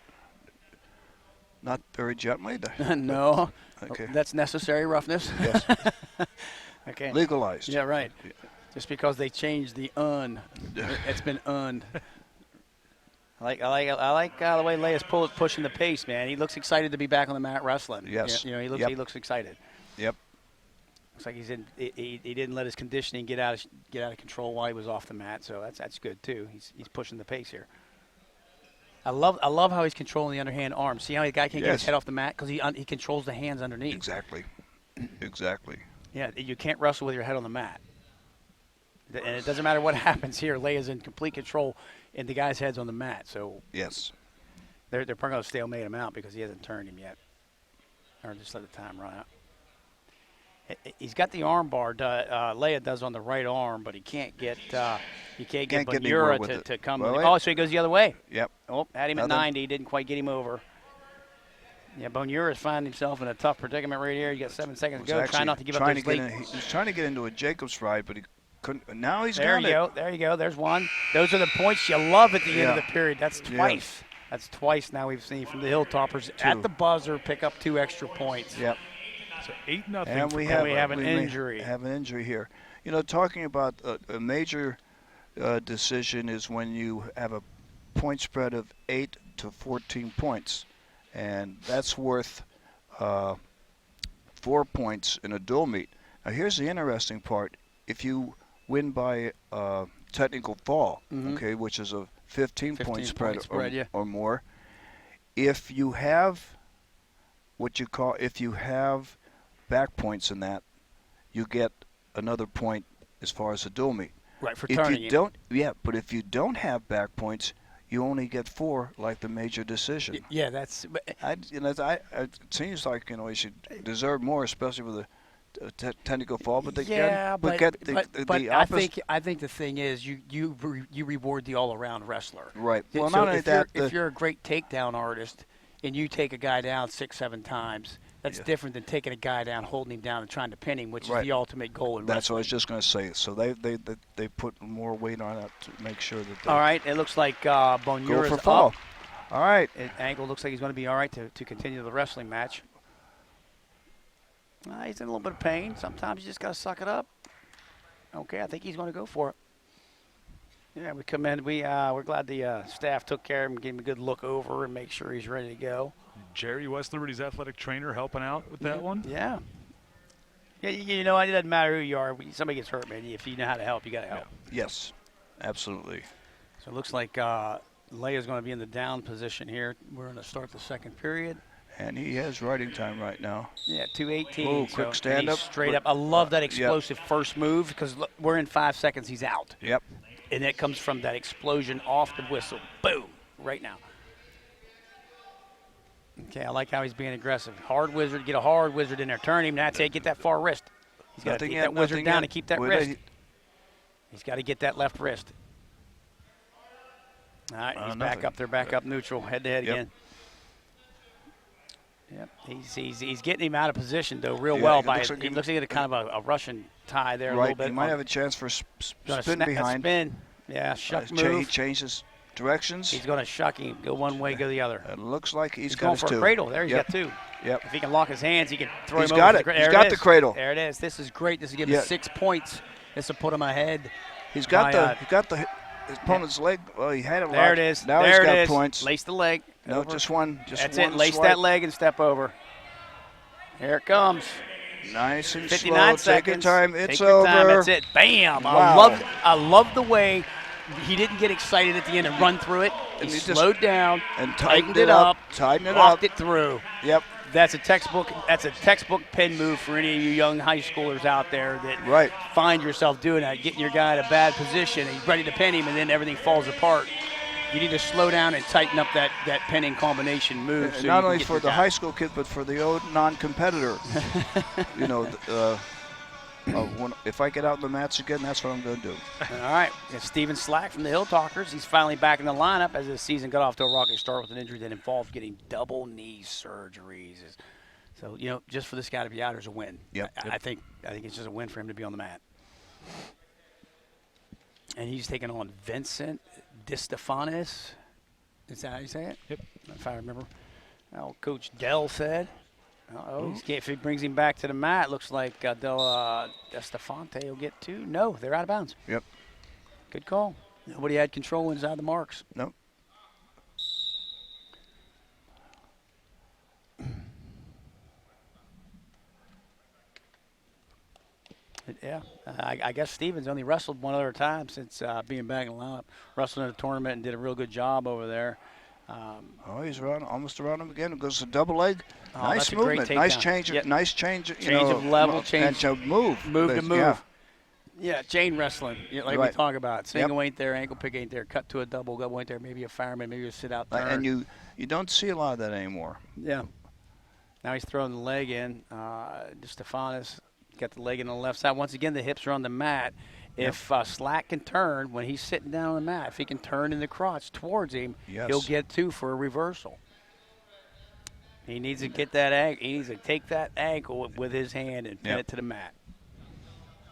Not very gently. No. Okay. That's necessary roughness. Yes. Okay. Legalized. Yeah, right. Just because they changed the it's been I like the way Laya's pushing the pace, man. He looks excited to be back on the mat wrestling. Yes. You know, he looks excited. Yep. Looks like he's in. He didn't let his conditioning get out of control while he was off the mat, so that's good too. He's pushing the pace here. I love how he's controlling the underhand arm. See how the guy can't get his head off the mat because he controls the hands underneath. Exactly. Exactly. Yeah, you can't wrestle with your head on the mat. And it doesn't matter what happens here. Laya's in complete control, and the guy's head's on the mat. So yes, they're probably going to stalemate him out because he hasn't turned him yet, or just let the time run out. He's got the arm bar. Laya does on the right arm, but he can't get Bonura to come. Oh, so he goes the other way. Yep. Oh, had him at 90. Didn't quite get him over. Yeah, Bonura's finding himself in a tough predicament right here. He's got 7 seconds to go. Trying not to give up those late. He's trying to get into a Jacob's ride, but he couldn't. Now he's there. got You go. There you go. There's one. Those are the points you love at the end of the period. That's twice. Yeah. That's twice now we've seen from the Hilltoppers at the buzzer pick up 2 extra points. Yep. So 8-0. And we have an injury. Have an injury here. You know, talking about a major decision is when you have a point spread of 8 to 14 points, and that's worth 4 points in a dual meet. Now, here's the interesting part: if you win by technical fall, okay, which is a 15-point spread or more, if you have back points in that, you get another point as far as the dual meet. Right, for if turning you don't, but if you don't have back points, you only get 4, like the major decision. Yeah, that's. It seems like he should deserve more, especially with a technical fall. But I think the thing is you reward the all-around wrestler. Right. Well, so not only that, if you're a great takedown artist and you take a guy down 6-7 times. That's different than taking a guy down, holding him down, and trying to pin him, which is the ultimate goal in wrestling. That's what I was just going to say. So they put more weight on that to make sure that. All right, it looks like Bonura's go for fall. Up. All right. Ankle looks like he's going to be all right to continue the wrestling match. He's in a little bit of pain. Sometimes you just got to suck it up. Okay, I think he's going to go for it. Yeah, we commend. We're glad the staff took care of him, gave him a good look over, and make sure he's ready to go. Jerry Westler's athletic trainer helping out with that one. Yeah. Yeah, it doesn't matter who you are. When somebody gets hurt, man. If you know how to help, you got to help. Yes, absolutely. So it looks like Laya's going to be in the down position here. We're going to start the second period. And he has riding time right now. Yeah, 2:18. Oh, quick stand up. Straight up. I love that explosive first move because we're in 5 seconds. He's out. Yep. And it comes from that explosion off the whistle. Boom. Right now. Okay, I like how he's being aggressive. Hard wizard. Get a hard wizard in there. Turn him. That's it. Get that far wrist. He's got to get that wizard down and keep that wrist. He's got to get that left wrist. All right, he's back up there, back up neutral, head-to-head again. Yep, he's getting him out of position, though, real well. He looks like a kind of a Russian tie there a little bit. He might have a chance for spin behind. Spin. Yeah, shuck move. He changes directions. He's going to shuck him, go one way, go the other. It looks like he's got going his for two. a cradle. There, he's got two. Yep. If he can lock his hands, he can throw He's him got over. it. He's got the cradle. There it is. This is great. This will give him 6 points. This will put him ahead. He's got his opponent's leg. Well, he had it locked. There it is. Now there he's got it is. points. Lace the leg. No, over. just one. That's one it. Lace swipe. that leg and step over. Here it comes. Nice and 59 slow. seconds. Take your time. It's Take your over. time. That's it. Bam. Wow. I love the way he didn't get excited at the end and run through it. He slowed down and tightened it up. Walked it through. Yep. That's a textbook pin move for any of you young high schoolers out there that find yourself doing that, getting your guy in a bad position and he's ready to pin him and then everything falls apart. You need to slow down and tighten up that pinning combination move. So not only for the high school kid, but for the old non-competitor. You know, if I get out in the mats again, that's what I'm going to do. All right, it's Steven Slack from the Hill Talkers. He's finally back in the lineup as the season got off to a rocky start with an injury that involved getting double knee surgeries. So, you know, just for this guy to be out is a win. Yep. I think it's just a win for him to be on the mat. And he's taking on Vincent DeStefano. Is that how you say it? Yep. If I remember. Well, Coach Dell said. If he brings him back to the mat, looks like DeStefano will get two. No, they're out of bounds. Yep. Good call. Nobody had control inside the marks. Nope. Yeah, I guess Stevens only wrestled one other time since being back in the lineup. Wrestled in a tournament and did a real good job over there. He's almost around him again. It goes to double leg. Nice movement. Nice change. Yep. Nice change. Change of level. Change of move. Move to move. Yeah. Yeah, chain wrestling, like we talk about. Single ain't there, ankle pick ain't there, cut to a double ain't there, maybe a fireman, maybe a sit-out turn. And you don't see a lot of that anymore. Yeah. Now he's throwing the leg in. DeStefano's got the leg in on the left side. Once again, the hips are on the mat. If Slack can turn, when he's sitting down on the mat, if he can turn in the crotch towards him, he'll get two for a reversal. He needs to get that ankle. He needs to take that ankle with his hand and pin it to the mat.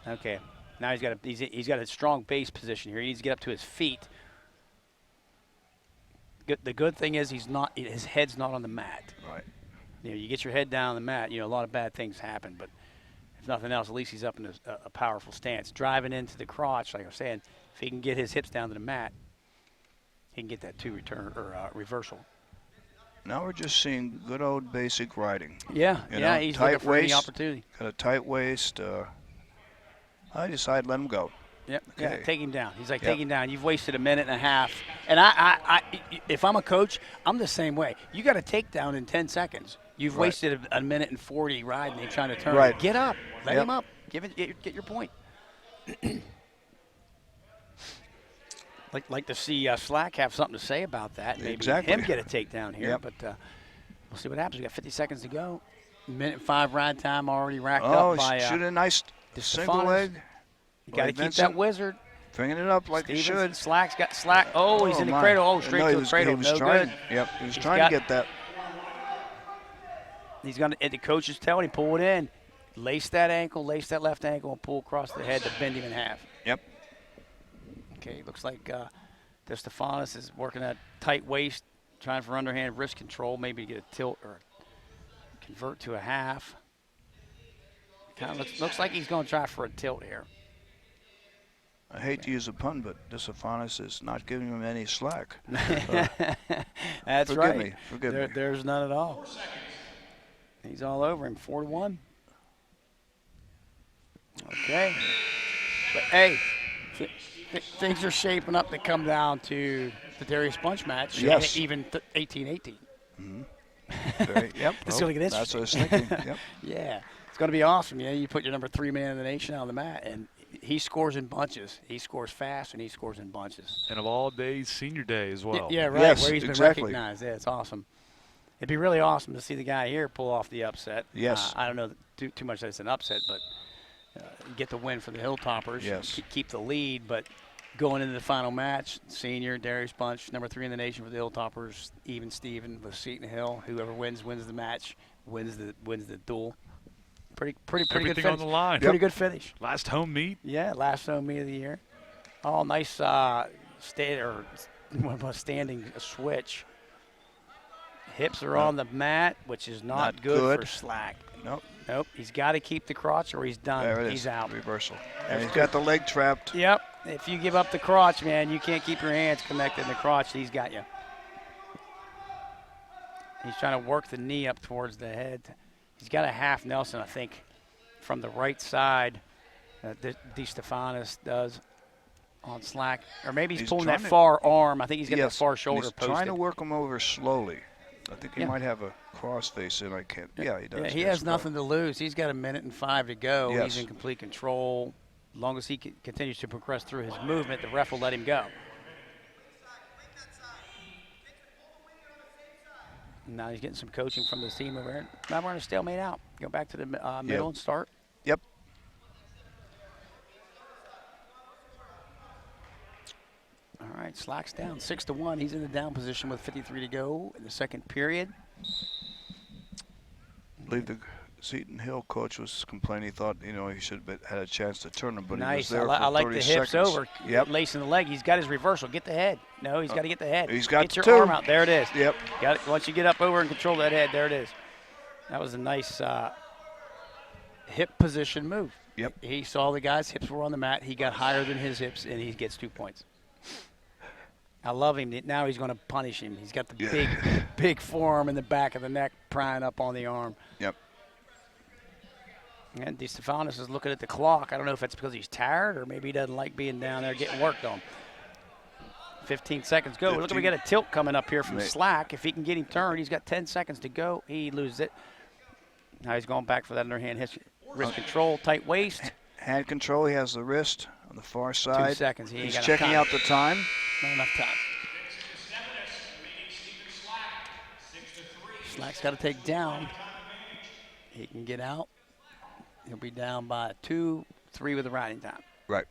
Okay. Now he's got a strong base position here. He needs to get up to his feet. The good thing is his head's not on the mat. Right. You know, you get your head down on the mat, a lot of bad things happen, but if nothing else, at least he's up in a powerful stance. Driving into the crotch, like I was saying, if he can get his hips down to the mat, he can get that two return or reversal. Now we're just seeing good old basic riding. Yeah, he's looking for any opportunity. Got a tight waist. I decide let him go. Yep. Okay. Yeah, take him down. He's like, take him down. You've wasted a minute and a half. And I if I'm a coach, I'm the same way. You got a takedown in 10 seconds. You've wasted a minute and 40 riding him trying to turn. Right. Get up. Let him up. Get your point. Like to see Slack have something to say about that. Maybe him get a takedown here. But we'll see what happens. We got 50 seconds to go. Minute and 5 ride time already racked up by shoot a nice single leg. You got to keep that wizard. Bringing it up like he should. Slack's got Slack. Oh, he's in the cradle. Oh, straight to the cradle. No good. Yep, he was trying to get that. He's going to, the coach is telling him, pull it in. Lace that ankle, lace that left ankle, and pull across the head to bend him in half. Yep. Okay, looks like DeStefano is working that tight waist, trying for underhand wrist control, maybe get a tilt or convert to a half. Kind of looks like he's going to try for a tilt here. I hate to use a pun, but DeStefano is not giving him any slack. That's right. Forgive me. There's none at all. He's all over him, 4-1. Okay. But, hey, things are shaping up to come down to the Darius Bunch match. Yes. Even 18-18. Mm-hmm. Yep. This is going to get interesting. That's what I was thinking. Yep. Yeah. It's going to be awesome. You put your number 3 man in the nation on the mat, and he scores in bunches. He scores fast, and he scores in bunches. And of all days, senior day as well. Yeah, right, yes, where he's been recognized. Yeah, it's awesome. It'd be really awesome to see the guy here pull off the upset. Yes. I don't know too much that it's an upset, but get the win for the Hilltoppers. Yes. Keep the lead, but Going into the final match, senior Darius Bunch, number 3 in the nation for the Hilltoppers, even Steven with Seton Hill. Whoever wins the match, wins the duel. Pretty good Everything finish. on the line. Pretty good finish. Last home meet. Yeah, last home meet of the year. Oh, nice standing switch. Hips are on the mat, which is not good for Slack. Nope. He's got to keep the crotch or he's done. There it he's is. out. Reversal. And he's got the leg trapped. Yep. If you give up the crotch, man, you can't keep your hands connected in the crotch. He's got you. He's trying to work the knee up towards the head. He's got a half Nelson, I think, from the right side. DeStefano does on Slack. Or maybe he's pulling that far arm. I think he's got the far shoulder he's posted. Trying to work him over slowly. I think he might have a cross face in. I can't. Yeah, he does. Yeah, he has nothing to lose. He's got 1:05 to go. Yes. He's in complete control. As long as he continues to progress through his movement, the ref will let him go. Now he's getting some coaching from the team over here. Now we're in a stalemate out. Go back to the middle and start. Yep. All right, Slack's down 6-1. He's in the down position with 53 to go in the second period. I believe the Seton Hill coach was complaining. He thought, he should have had a chance to turn him, but Nice. he was there I for like 30 the hips seconds. over. Yep. Lacing the leg. He's got his reversal. Get the head. No, he's got to get the head. He's got get your two. arm out. There it is. Yep. Got it. Once you get up over and control that head, there it is. That was a nice hip position move. Yep. He saw the guy's hips were on the mat. He got higher than his hips, and he gets 2 points. I love him. Now he's going to punish him. He's got the big forearm in the back of the neck prying up on the arm. Yep. And DeStefano is looking at the clock. I don't know if that's because he's tired or maybe he doesn't like being down there getting worked on. 15 seconds go. Look, we got a tilt coming up here from Slack. If he can get him turned, he's got 10 seconds to go. He loses it. Now he's going back for that underhand wrist control, tight waist. Hand control. He has the wrist on the far side. 2 seconds. He's checking out the time. Not enough time. Slack's got to take down. He can get out. He'll be down by 2-3 with the riding time. Right.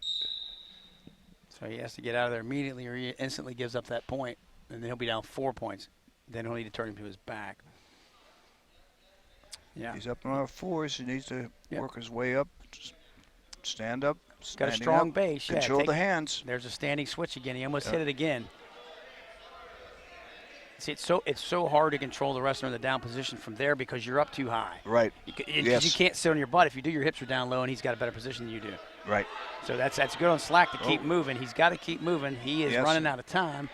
So he has to get out of there immediately or he instantly gives up that point, and then he'll be down 4 points. Then he'll need to turn him to his back. Yeah. He's up on all fours. He needs to work his way up, stand up. Got a strong base. Control the hands. There's a standing switch again. He almost hit it again. See, it's so hard to control the wrestler in the down position from there because you're up too high. Right. You can't sit on your butt. If you do, your hips are down low, and he's got a better position than you do. Right. So that's good on Slack to keep moving. He's got to keep moving. He is running out of time.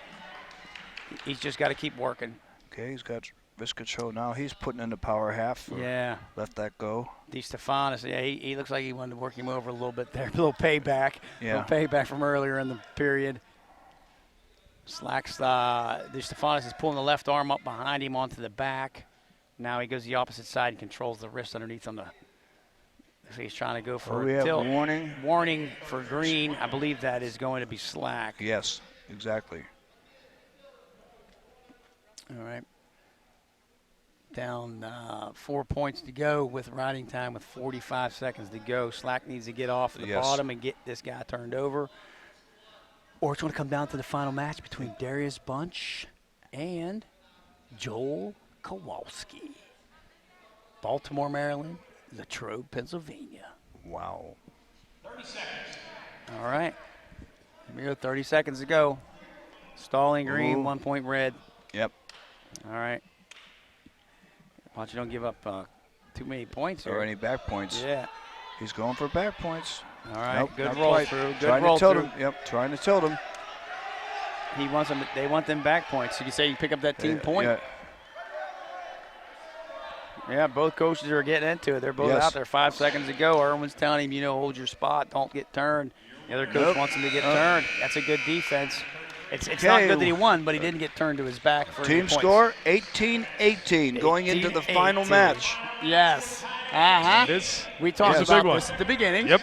He's just got to keep working. Okay, he's got wrist control now. He's putting in the power half. Let that go. DeStefano, he looks like he wanted to work him over a little bit there. A little payback. Yeah. A little payback from earlier in the period. Slack's, DeStefano is pulling the left arm up behind him onto the back. Now he goes the opposite side and controls the wrist underneath on the. So he's trying to go for we a have tilt. warning. Warning for green. I believe that is going to be Slack. Yes, exactly. All right. Down 4 points to go with riding time with 45 seconds to go. Slack needs to get off the bottom and get this guy turned over. Or it's going to come down to the final match between Darius Bunch and Joel Kowalski. Baltimore, Maryland, Latrobe, Pennsylvania. Wow. 30 seconds. All right. Here we go, 30 seconds to go. Stalling green, 1 point red. Yep. All right. Watch you don't give up too many points or any back points. Yeah. He's going for back points. All right, nope, good roll through. Good trying roll to tilt through. him. Yep, trying to tilt him. He wants them. They want them back points. So you say you pick up that team point. Yeah, both coaches are getting into it. They're both out there. 5 seconds to go. Irwin's telling him, hold your spot. Don't get turned. The other coach wants him to get turned. That's a good defense. It's not good that he won, but he didn't get turned to his back for team score 18-18 going into the final match. Yes. We talked about this at the beginning. Yep.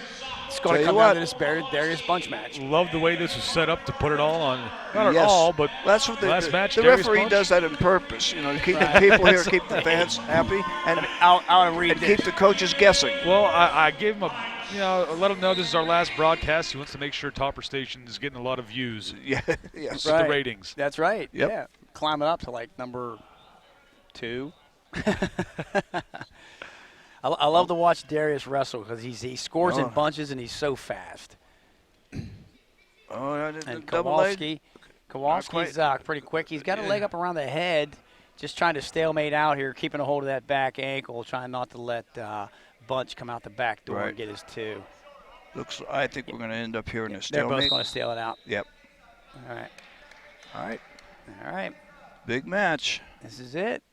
It's going to come down to this Darius Bunch match. Love the way this was set up to put it all on. Not at all, but that's what last match. The referee does that on purpose, to keep the people here, keep the fans happy, and I'll read and keep the coaches guessing. Well, I gave him let him know this is our last broadcast. He wants to make sure Topper Station is getting a lot of views. Yeah, yes. With the ratings. That's right. Yep. Yeah, climbing up to like number 2. I love to watch Darius wrestle because he scores in bunches and he's so fast. And Kowalski's pretty quick. He's got a leg up around the head, just trying to stalemate out here, keeping a hold of that back ankle, trying not to let Bunch come out the back door and get his 2. I think we're going to end up here in a They're stalemate. both going to steal it out. Yep. All right. All right. Big match. This is it.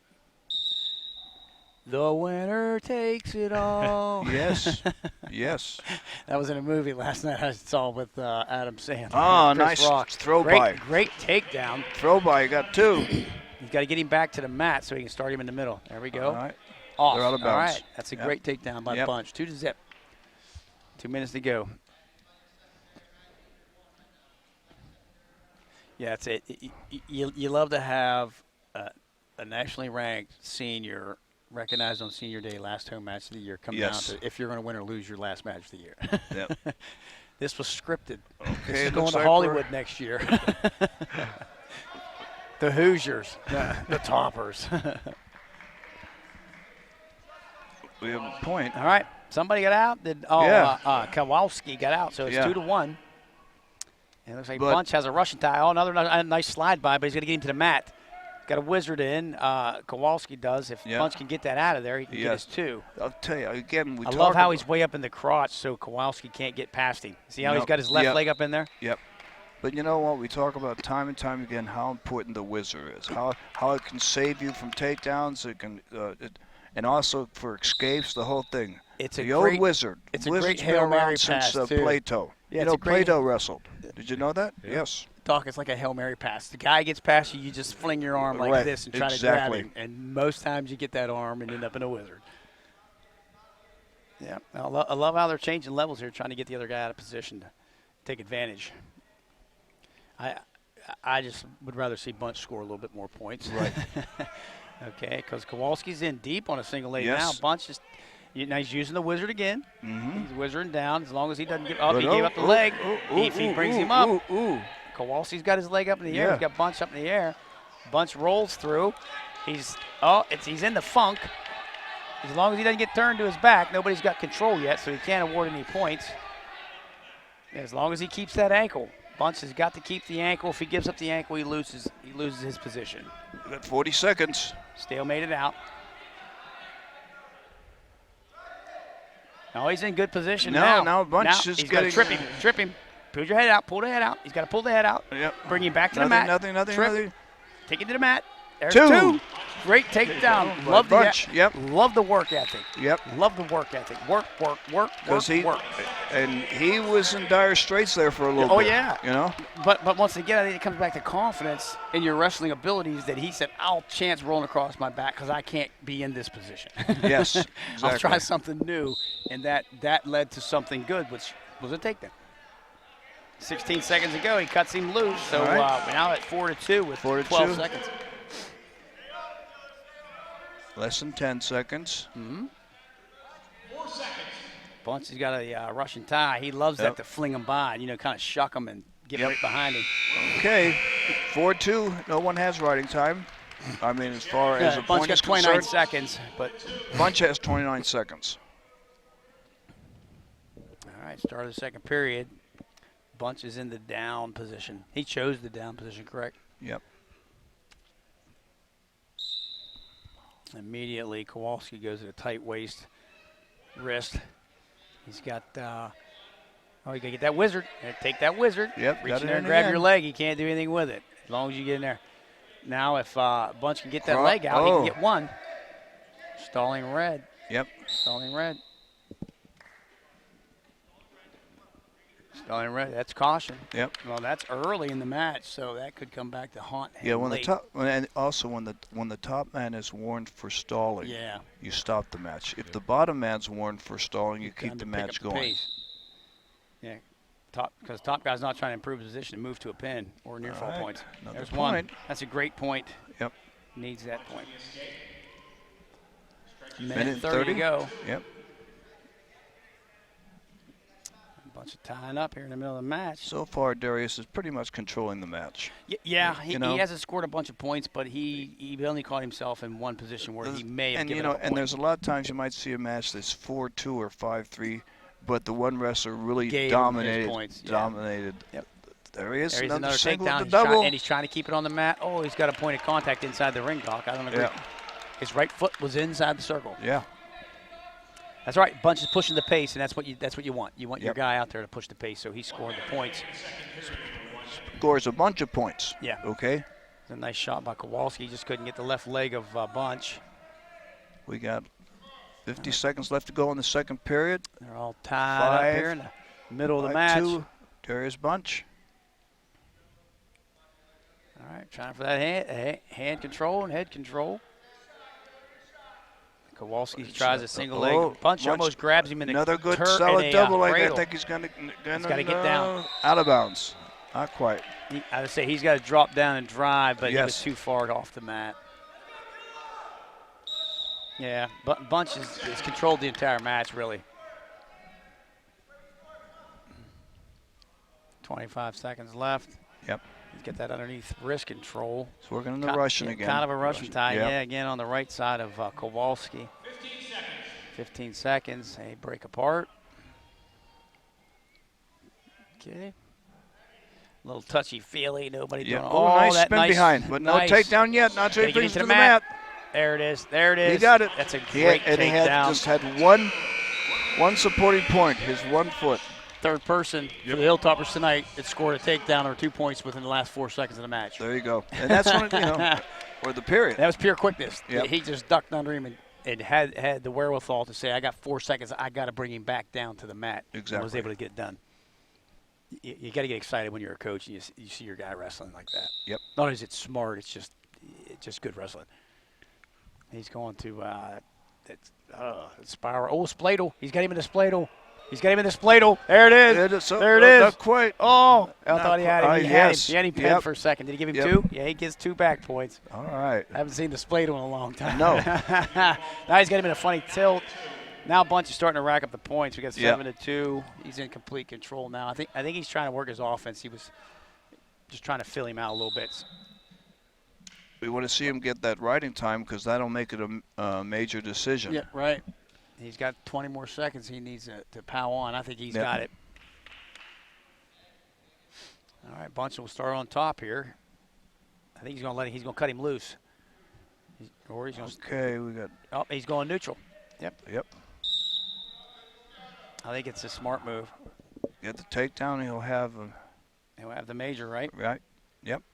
The winner takes it all. Yes. Yes. That was in a movie last night I saw with Adam Sandler. Oh, Chris nice Rock. throw by. Great takedown. Throw by. You got 2. You've got to get him back to the mat so he can start him in the middle. There we go. All right. Off. They're out of bounds. All right. That's a great takedown by Bunch. 2-0. 2 minutes to go. Yeah, that's it. You love to have a nationally ranked senior recognized on Senior Day, last home match of the year, come down to if you're going to win or lose your last match of the year. Yep. This was scripted. Okay, this is going to Hollywood next year. The Hoosiers, the Toppers. We have a point. All right. Somebody got out. Kowalski got out, so it's 2-1. And it looks like Bunch has a Russian tie. Oh, another nice slide by, but he's going to get him to the mat. Got a wizard in. Kowalski does. If Bunch can get that out of there, he can get his 2. I'll tell you, again, I love how he's way up in the crotch so Kowalski can't get past him. See how he's got his left leg up in there? Yep. But you know what? We talk about time and time again how important the wizard is, how it can save you from takedowns, it can, and also for escapes, the whole thing. It's the old wizard. It's a Wizard's great Hail been Mary around pass, since too. Plato. Yeah, you know, Plato wrestled. Did you know that? Yeah. Yes. Doc, it's like a Hail Mary pass. The guy gets past you, you just fling your arm like this and try to grab him. And most times you get that arm and end up in a wizard. Yeah, I love how they're changing levels here, trying to get the other guy out of position to take advantage. I just would rather see Bunch score a little bit more points. Right. Okay, because Kowalski's in deep on a single leg now. Yes. Bunch just now he's using the wizard again. Mm-hmm. He's wizarding down. As long as he doesn't get up, he gave up the leg. If he brings him up, Kowalski's got his leg up in the air. He's got Bunch up in the air. Bunch rolls through. He's in the funk. As long as he doesn't get turned to his back, nobody's got control yet, so he can't award any points. As long as he keeps that ankle. Bunch has got to keep the ankle. If he gives up the ankle, he loses his position. We got 40 seconds. Stalemated out. Now he's in good position now. Now Bunch is he's getting... got to trip him. Pull your head out. Pull the head out. He's got to pull the head out. Yep. Bring him back to the mat. Nothing. Take it to the mat. There's 2. Great takedown. Love Bunch. Love the work ethic. Yep. Love the work ethic. Work. And he was in dire straits there for a little bit. Oh, yeah. You know? But once again, I think it comes back to confidence in your wrestling abilities that he said, I'll chance rolling across my back because I can't be in this position. Yes, exactly. I'll try something new. And that led to something good, which was a takedown. 16 seconds ago, he cuts him loose. So we're now at 4-2 with 12 seconds. Less than 10 seconds. Mm-hmm. 4 seconds. Bunch has got a Russian tie. He loves that to fling him by, kind of shuck him and get right behind him. Okay, 4-2. No one has riding time. I mean, as far as a Bunch point got is 29 concerned, seconds, but Bunch has 29 seconds. All right, start of the second period. Bunch is in the down position. He chose the down position, correct? Yep. Immediately, Kowalski goes at a tight waist, wrist. He's got, you got to get that wizard. Take that wizard. Yep. Reach in there and grab your leg. He can't do anything with it as long as you get in there. Now, if Bunch can get that leg out, he can get one. Stalling red. Yep. Stalling red. Stalling red. That's caution. Yep. Well, that's early in the match, so that could come back to haunt him. Yeah, when late. when the top man is warned for stalling, you stop the match. If the bottom man's warned for stalling, you keep the match going. Pace. Yeah, because top guy's not trying to improve his position and move to a pin or near fall points. There's one. That's a great point. Yep. Needs that point. Minute 30 to go. Yep. Bunch of tying up here in the middle of the match. So far, Darius is pretty much controlling the match. Yeah, he hasn't scored a bunch of points, but he only caught himself in one position where he may have given up a point. And there's a lot of times you might see a match that's 4-2 or 5-3, but the one wrestler really dominated. Yep. There he is. There's another single takedown. to double. And he's trying to keep it on the mat. Oh, he's got a point of contact inside the ring, Doc. I don't agree. Yeah. His right foot was inside the circle. Yeah. That's right. Bunch is pushing the pace, and that's what you want. You want your Yep. guy out there to push the pace, so he scored the points. Scores a bunch of points. Yeah. Okay. It's a nice shot by Kowalski. He just couldn't get the left leg of Bunch. We got 50 seconds left to go in the second period. They're all tied up here in the middle of the match. 5-2. Darius Bunch. All right, trying for that hand control and head control. Kowalski tries a single leg. Bunch almost grabs him in another good solid double leg. I think he's going to get down. Out of bounds. Not quite. I would say he's got to drop down and drive, but he was too far off the mat. Yeah, but Bunch has controlled the entire match, really. 25 seconds left. Yep. Get that underneath wrist control. It's working on the Russian again. Kind of a Russian tie. Yep. Yeah, again on the right side of Kowalski. 15 seconds. They break apart. Okay. A little touchy-feely. Nobody doing all nice that. Spin behind, but no takedown yet. Not until he brings it to the mat. There it is. There it is. He got it. That's a great takedown. And he just had one supporting point, his one foot. Third person for the Hilltoppers tonight that scored a takedown or 2 points within the last 4 seconds of the match. There you go. And that's when, or the period. That was pure quickness. Yep. He just ducked under him and had the wherewithal to say, I got 4 seconds. I got to bring him back down to the mat. Exactly. And was able to get it done. You got to get excited when you're a coach and you see your guy wrestling like that. Yep. Not only is it smart, it's just good wrestling. He's going to spiral. Oh, Spladle. He's got him in the Spladle. He's got him in the Spladle. There it is. There it is. Not quite. Oh, I thought he had him. He had him pinned Yep. for a second. Did he give him 2? Yeah, he gets 2 back points. All right. I haven't seen the Spladle in a long time. No. Now he's got him in a funny tilt. Now Bunch is starting to rack up the points. We got 7-2. He's in complete control now. I think he's trying to work his offense. He was just trying to fill him out a little bit. We want to see him get that riding time because that'll make it a major decision. Yeah, right. He's got 20 more seconds he needs to pow on. I think he's got it. All right, Bunch will start on top here. I think he's going to cut him loose. He's we got. Oh, he's going neutral. Yep. Yep. I think it's a smart move. Get the takedown. He'll have the major, right? Right. Yep.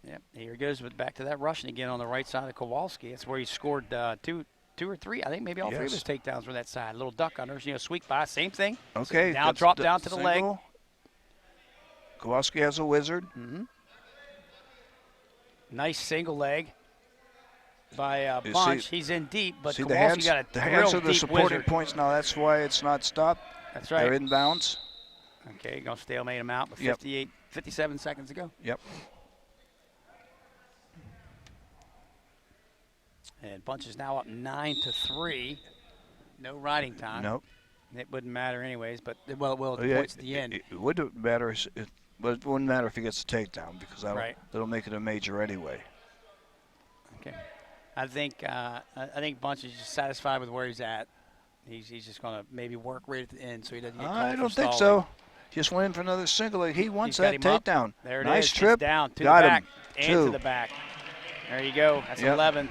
Yep. Here he goes back to that Russian again on the right side of Kowalski. That's where he scored two or three. I think maybe all 3 of his takedowns were that side. A little duck under, sweep by, same thing. Okay. Now drop down to the leg. Kowalski has a wizard. Mm-hmm. Nice single leg by Bunch. He's in deep, but Kowalski got a the real hands are the deep supporting wizard. points now. That's why it's not stopped. That's right. They're in bounds. Okay, going to stalemate him out with 57 seconds to go. Yep. And Bunch is now up 9-3. No riding time. Nope. It wouldn't matter anyways, but the points at the end. It wouldn't matter, but it wouldn't matter if he gets the takedown because that'll make it a major anyway. Okay. I think Bunch is just satisfied with where he's at. He's just going to maybe work right at the end so he doesn't get caught. I don't think so. Just went in for another single. He wants that takedown. There it is. Nice trip. He's down to Got the back him. and to the back. There you go. That's 11.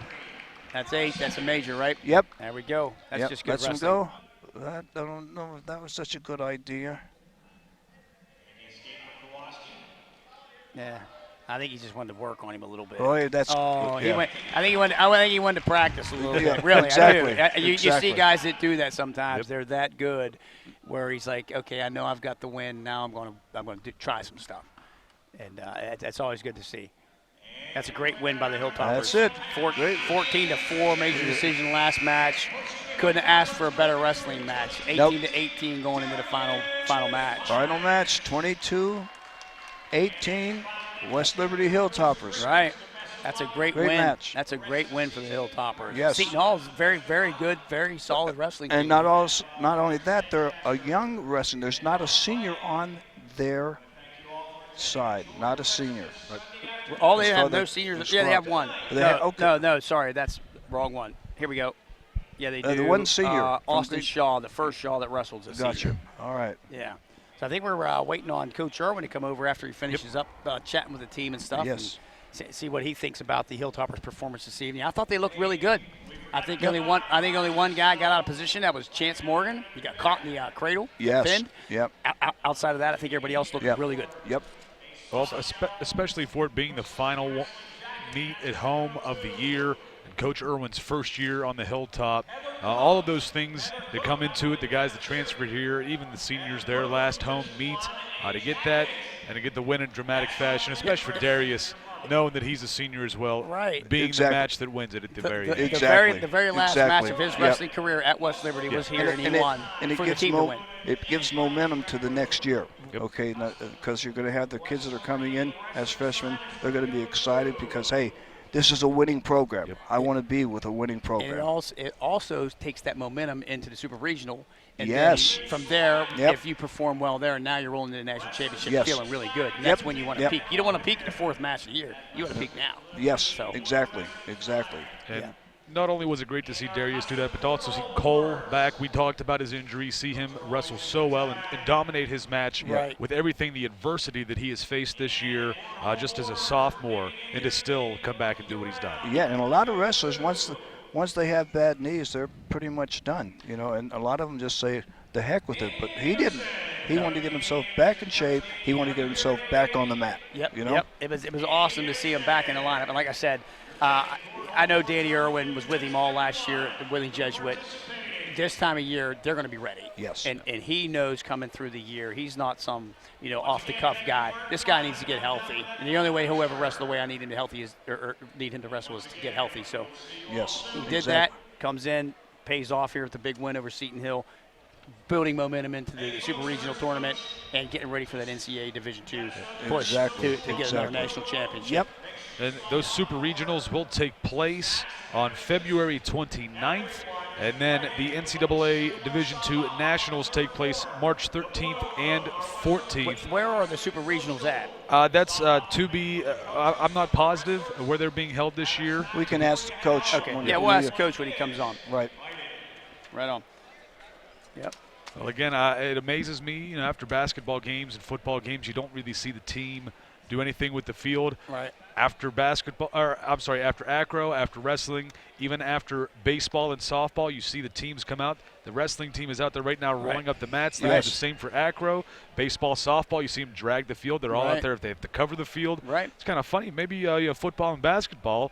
That's 8. That's a major, right? Yep. There we go. That's just good Let's wrestling. him go. I don't know if that was such a good idea. Yeah. I think he just wanted to work on him a little bit. Oh, yeah, that's. He went. I think he wanted to practice a little bit. Really, exactly. I do. You see guys that do that sometimes. Yep. They're that good, where he's like, okay, I know I've got the win. Now I'm going to try some stuff, and that's always good to see. That's a great win by the Hilltoppers. That's it. 14-4 major decision last match. Couldn't ask for a better wrestling match. 18-18 going into the final match. Final match, 22-18. West Liberty Hilltoppers. Right. That's a great Great win. match. That's a great win for the Hilltoppers. Yes. Seton Hall is very, very good, very solid wrestling And team. not only that, they're a young wrestling. There's not a senior on their side. Not a senior. All they have, no seniors. Yeah, they have one. No, sorry, that's wrong one. Here we go. Yeah, they do. The one senior. Austin Shaw, the first Shaw that wrestled as a Gotcha. senior. All right. Yeah. So I think we're waiting on Coach Irwin to come over after he finishes up chatting with the team and stuff. Yes. And see what he thinks about the Hilltoppers' performance this evening. I thought they looked really good. I think only one guy got out of position. That was Chance Morgan. He got caught in the cradle. Yes. Pinned. Yep. Outside of that, I think everybody else looked really good. Yep. Well, especially for it being the final meet at home of the year and Coach Irwin's first year on the Hilltop. All of those things that come into it, the guys that transferred here, even the seniors, their last home meet, to get that and to get the win in dramatic fashion, especially for Darius, knowing that he's a senior as well, being the match that wins it at the very end. The very last match of his wrestling career at West Liberty was here, and he won for the team to win. It gives momentum to the next year, okay, because you're going to have the kids that are coming in as freshmen. They're going to be excited because, hey, this is a winning program. I want to be with a winning program. And it also takes that momentum into the Super Regional. And then from there, if you perform well there, now you're rolling into the national championship feeling really good. And that's when you want to peak. You don't want to peak in the fourth match of the year. You want to peak now. Yes, exactly. And not only was it great to see Darius do that, but to also see Cole back. We talked about his injury, see him wrestle so well and dominate his match with everything, the adversity that he has faced this year just as a sophomore, and to still come back and do what he's done. Yeah, and a lot of wrestlers, once they have bad knees, they're pretty much done, and a lot of them just say, the heck with it, but he didn't. He wanted to get himself back in shape. He wanted to get himself back on the mat. Yep. It was awesome to see him back in the lineup. And like I said, I know Danny Irwin was with him all last year at the Willie Jesuit. This time of year, they're going to be ready. Yes. And he knows coming through the year, he's not some off-the-cuff guy. This guy needs to get healthy. And the only way he'll ever wrestle the way I need him to healthy is, or need him to wrestle is to get healthy. So he did that, comes in, pays off here with the big win over Seton Hill, building momentum into the Super Regional tournament and getting ready for that NCAA Division II push to get another national championship. Yep. And those Super Regionals will take place on February 29th. And then the NCAA Division II Nationals take place March 13th and 14th. Where are the Super Regionals at? That's to be, I'm not positive where they're being held this year. We can ask the coach. Okay, we'll ask the coach when he comes on. Right. Right on. Yep. Well, again, it amazes me, after basketball games and football games, you don't really see the team do anything with the field. Right. After after acro, after wrestling, even after baseball and softball, you see the teams come out. The wrestling team is out there right now rolling up the mats. They have the same for acro. Baseball, softball, you see them drag the field. They're all out there if they have to cover the field. Right. It's kind of funny. Maybe football and basketball,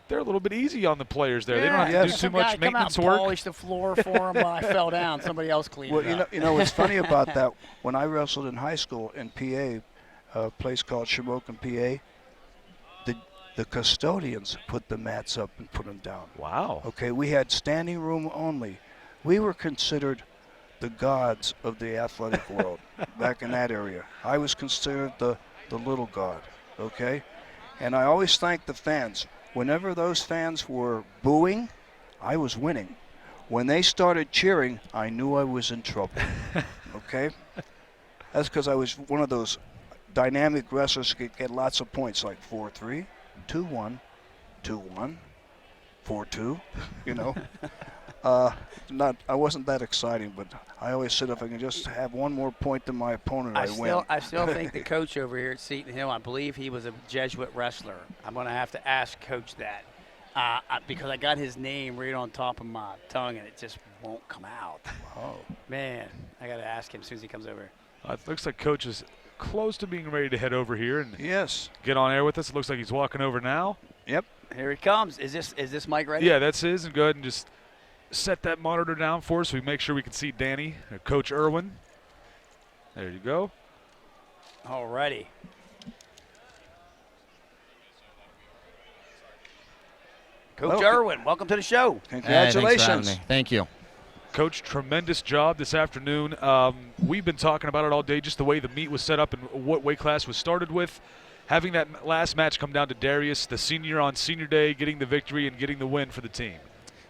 they're a little bit easy on the players there. They don't have to do too much maintenance work. Polish the floor for them while I fell down. Somebody else cleaned it up. You know what's funny about that? When I wrestled in high school in PA, a place called Shamokin, PA, the custodians put the mats up and put them down. Wow. Okay, we had standing room only. We were considered the gods of the athletic world back in that area. I was considered the little god, okay? And I always thanked the fans. Whenever those fans were booing, I was winning. When they started cheering, I knew I was in trouble, okay? That's because I was one of those dynamic wrestlers who could get lots of points, like 4-3, 2-1, 2-1, 4-2, I wasn't that exciting, but I always said if I can just have one more point than my opponent, I win. I still think the coach over here at Seton Hill, I believe he was a Jesuit wrestler. I'm going to have to ask Coach that because I got his name right on top of my tongue, and it just won't come out. Oh. Man, I got to ask him as soon as he comes over. It looks like Coach is close to being ready to head over here and get on air with us. It looks like he's walking over now. Yep. Here he comes. Is this mic ready? Yeah, that's his. And go ahead and just set that monitor down for us so we make sure we can see Danny, Coach Irwin. There you go. All righty. Coach Irwin, welcome to the show. Congratulations. Thank you. Coach, tremendous job this afternoon. We've been talking about it all day, just the way the meet was set up and what weight class was started with. having that last match come down to Darius, the senior on senior day, getting the victory and getting the win for the team.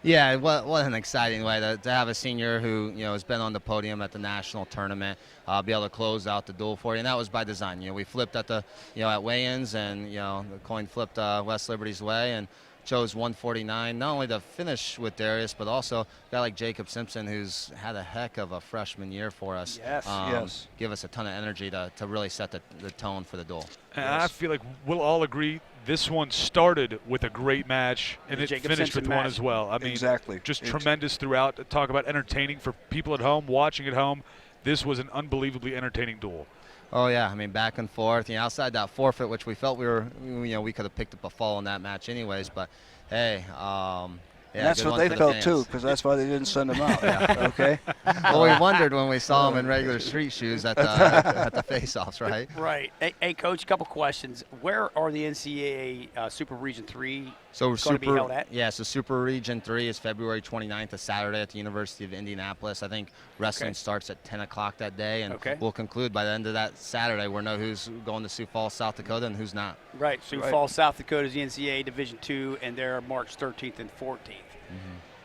Yeah, what an exciting way to have a senior who has been on the podium at the national tournament, be able to close out the duel for you, and that was by design. We flipped at the at weigh-ins, and the coin flipped West Liberty's way, and chose 149 not only to finish with Darius, but also a guy like Jacob Simpson, who's had a heck of a freshman year for us. Yes. Give us a ton of energy to really set the tone for the duel. And I feel like we'll all agree this one started with a great match, and it Jacob finished Simpson with one match. as well. I mean, Exactly. just tremendous throughout. Talk about entertaining for people at home, watching at home. This was an unbelievably entertaining duel. Oh yeah, I mean back and forth. Outside that forfeit, which we felt we could have picked up a fall in that match anyways. But hey, and that's what they felt too, because that's why they didn't send them out. Okay. Well, we wondered when we saw them in regular street shoes at the face-offs, right? Right. Hey, Coach, a couple questions. Where are the NCAA Super Region 3 going to be held at? Yeah, so Super Region 3 is February 29th, a Saturday at the University of Indianapolis. I think wrestling starts at 10 o'clock that day, and we'll conclude by the end of that Saturday. We'll know who's going to Sioux Falls, South Dakota, and who's not. Right. Sioux Falls, South Dakota is the NCAA Division 2, and they're March 13th and 14th.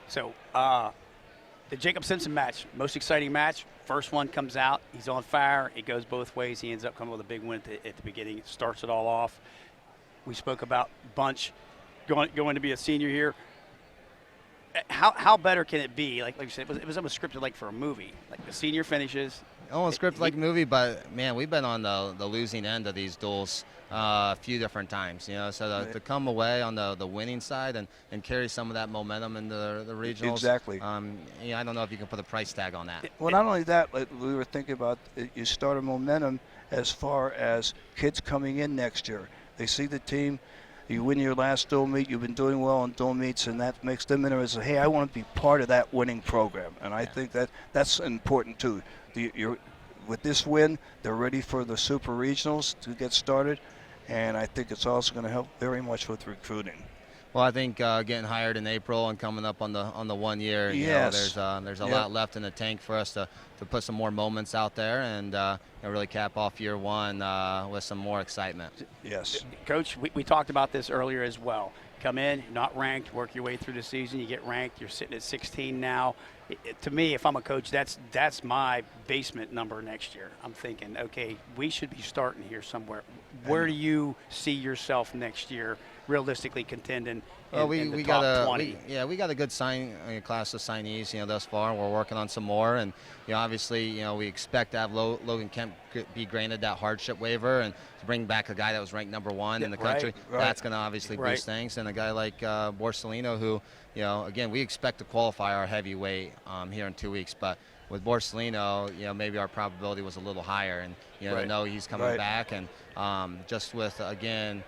So the Jacob Simpson match, most exciting match. First one comes out. He's on fire. It goes both ways. He ends up coming with a big win at the beginning. It starts it all off. We spoke about Bunch going to be a senior here. How better can it be? Like you said, it was almost scripted like for a movie. Like the senior finishes. Almost scripted like a movie, but man, we've been on the losing end of these duels a few different times. So to come away on the winning side and carry some of that momentum into the regionals. Exactly. I don't know if you can put a price tag on that. Well, not only that, like we were thinking about, you start a momentum as far as kids coming in next year. They see the team. You win your last dual meet. You've been doing well on dual meets, and that makes them interested. Hey, I want to be part of that winning program, and I think that's important too. With this win, they're ready for the super regionals to get started, and I think it's also going to help very much with recruiting. Well, I think getting hired in April and coming up on the 1 year, there's a lot left in the tank for us to put some more moments out there and really cap off year one with some more excitement. Yes. Coach, we talked about this earlier as well. Come in, not ranked, work your way through the season. You get ranked. You're sitting at 16 now. To me, if I'm a coach, that's my basement number next year. I'm thinking, okay, we should be starting here somewhere. Where do you see yourself next year, realistically contending in the top 20? We got a good class of signees, thus far. We're working on some more, and obviously, we expect to have Logan Kemp be granted that hardship waiver and to bring back a guy that was ranked number one in the country. Right. That's going to obviously boost things, and a guy like Borsalino, who, again, we expect to qualify our heavyweight here in 2 weeks, but with Borsalino, maybe our probability was a little higher, and to know he's coming back, and just with again.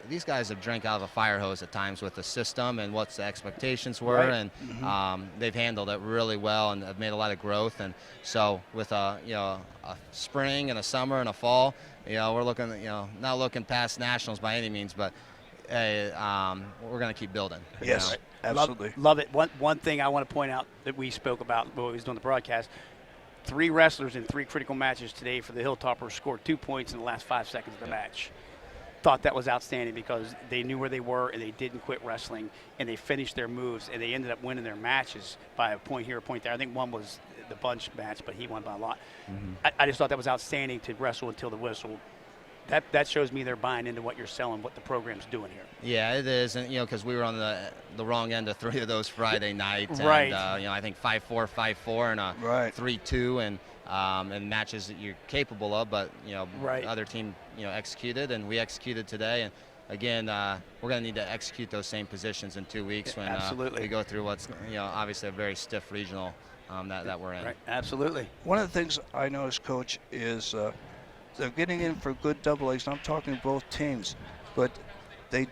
These guys have drank out of a fire hose at times with the system and what the expectations were, and they've handled it really well and have made a lot of growth. And so with a spring and a summer and a fall, we're looking, not looking past nationals by any means, but hey, we're going to keep building. Yes, absolutely. Love it. One thing I want to point out that we spoke about when we was doing the broadcast. 3 wrestlers in 3 critical matches today for the Hilltoppers scored 2 points in the last 5 seconds of the match. Thought that was outstanding because they knew where they were and they didn't quit wrestling and they finished their moves and they ended up winning their matches by a point here, a point there. I think one was the Bunch match, but he won by a lot. I just thought that was outstanding to wrestle until the whistle. That shows me they're buying into what you're selling, what the program's doing here. Yeah, it is, and because we were on the wrong end of 3 of those Friday nights, right? And I think 5-4, 5-4, and a 3-2, and matches that you're capable of, but other team executed, and we executed today, and again we're going to need to execute those same positions in 2 weeks when we go through what's obviously a very stiff regional that we're in. Right. Absolutely. One of the things I noticed, Coach, is they're getting in for good double A's. I'm talking both teams, but they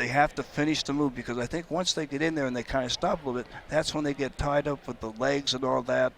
have to finish the move, because I think once they get in there and they kind of stop a little bit, that's when they get tied up with the legs and all that.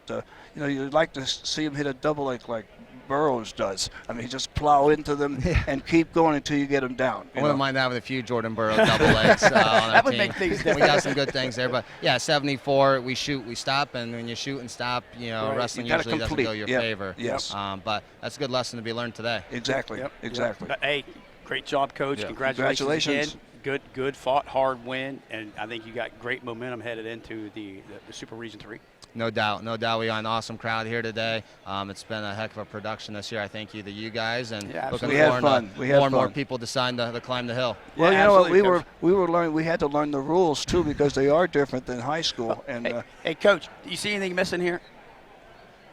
You'd like to see them hit a double leg like Burrows does. I mean, just plow into them and keep going until you get them down. I wouldn't mind having a few Jordan Burrow double legs on our That would team. make things We got some good things there, but yeah, 74. We shoot, we stop, and when you shoot and stop, wrestling usually doesn't go your favor. Yes. But that's a good lesson to be learned today. Exactly. Exactly. Hey, great job, Coach. Yeah. Congratulations again. Good fought, hard win, and I think you got great momentum headed into the Super Region 3. No doubt. We got an awesome crowd here today. It's been a heck of a production this year. I thank you to you guys, and looking forward to more and more people decide to climb the hill. Well, you know what, we were learning. We had to learn the rules too because they are different than high school. And hey, Coach, do you see anything missing here?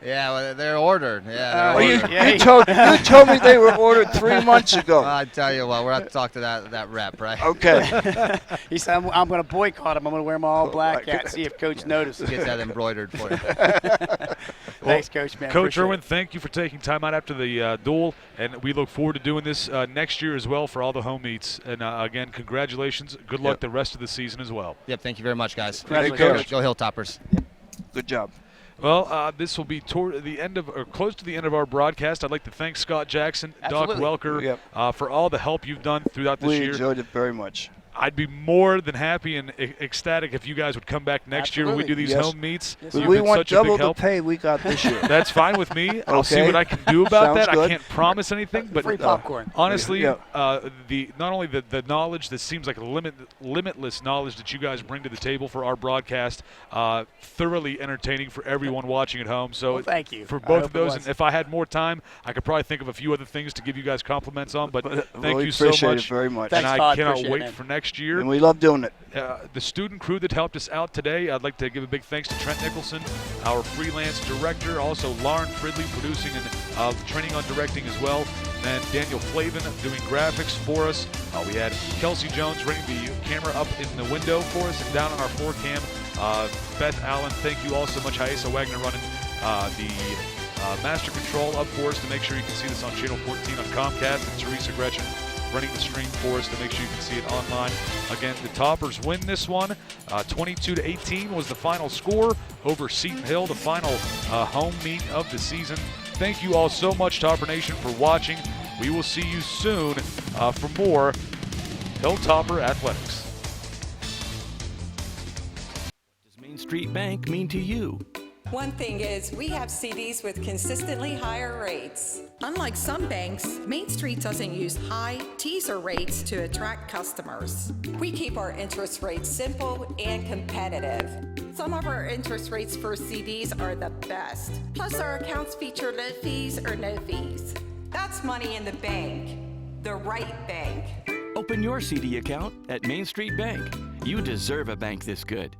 Yeah, well, they're ordered. You told me they were ordered 3 months ago. Well, I tell you what, we're going to talk to that rep, right? Okay. He said, I'm going to boycott him. I'm going to wear my all black hat and see if Coach notices. Get that embroidered for you. Thanks, Coach, man. Coach Irwin, thank you for taking time out after the duel, and we look forward to doing this next year as well for all the home meets. And again, congratulations. Good luck the rest of the season as well. Yep, thank you very much, guys. Congratulations. Go Hilltoppers. Good job. Well, this will be toward the end of, or close to the end of our broadcast. I'd like to thank Scott Jackson, Absolutely. Doc Welker, for all the help you've done throughout this year. We enjoyed it very much. I'd be more than happy and ecstatic if you guys would come back next year when we do these home meets. Yes, we want double the pay we got this year. That's fine with me. I'll see what I can do about that. Good. I can't promise anything, but free popcorn. Honestly, not only the knowledge that seems like limitless knowledge that you guys bring to the table for our broadcast, thoroughly entertaining for everyone watching at home. So thank you for both of those. And if I had more time, I could probably think of a few other things to give you guys compliments on. But thank you so much. Appreciate it very much. And Thanks, I Todd. cannot Appreciate wait it, for next year. And we love doing it. The student crew that helped us out today, I'd like to give a big thanks to Trent Nicholson, our freelance director, also Lauren Fridley producing and training on directing as well, and Daniel Flavin doing graphics for us. We had Kelsey Jones running the camera up in the window for us and down on our floor cam. Beth Allen, thank you all so much. Haisa Wagner running the master control up for us to make sure you can see this on Channel 14 on Comcast, and Teresa Gretchen running the stream for us to make sure you can see it online. Again, the Toppers win this one. 22-18 was the final score over Seton Hill, the final home meet of the season. Thank you all so much, Topper Nation, for watching. We will see you soon for more Hilltopper Athletics. What does Main Street Bank mean to you? One thing is, we have CDs with consistently higher rates. Unlike some banks, Main Street doesn't use high teaser rates to attract customers. We keep our interest rates simple and competitive. Some of our interest rates for CDs are the best. Plus, our accounts feature low fees or no fees. That's money in the bank, the right bank. Open your CD account at Main Street Bank. You deserve a bank this good.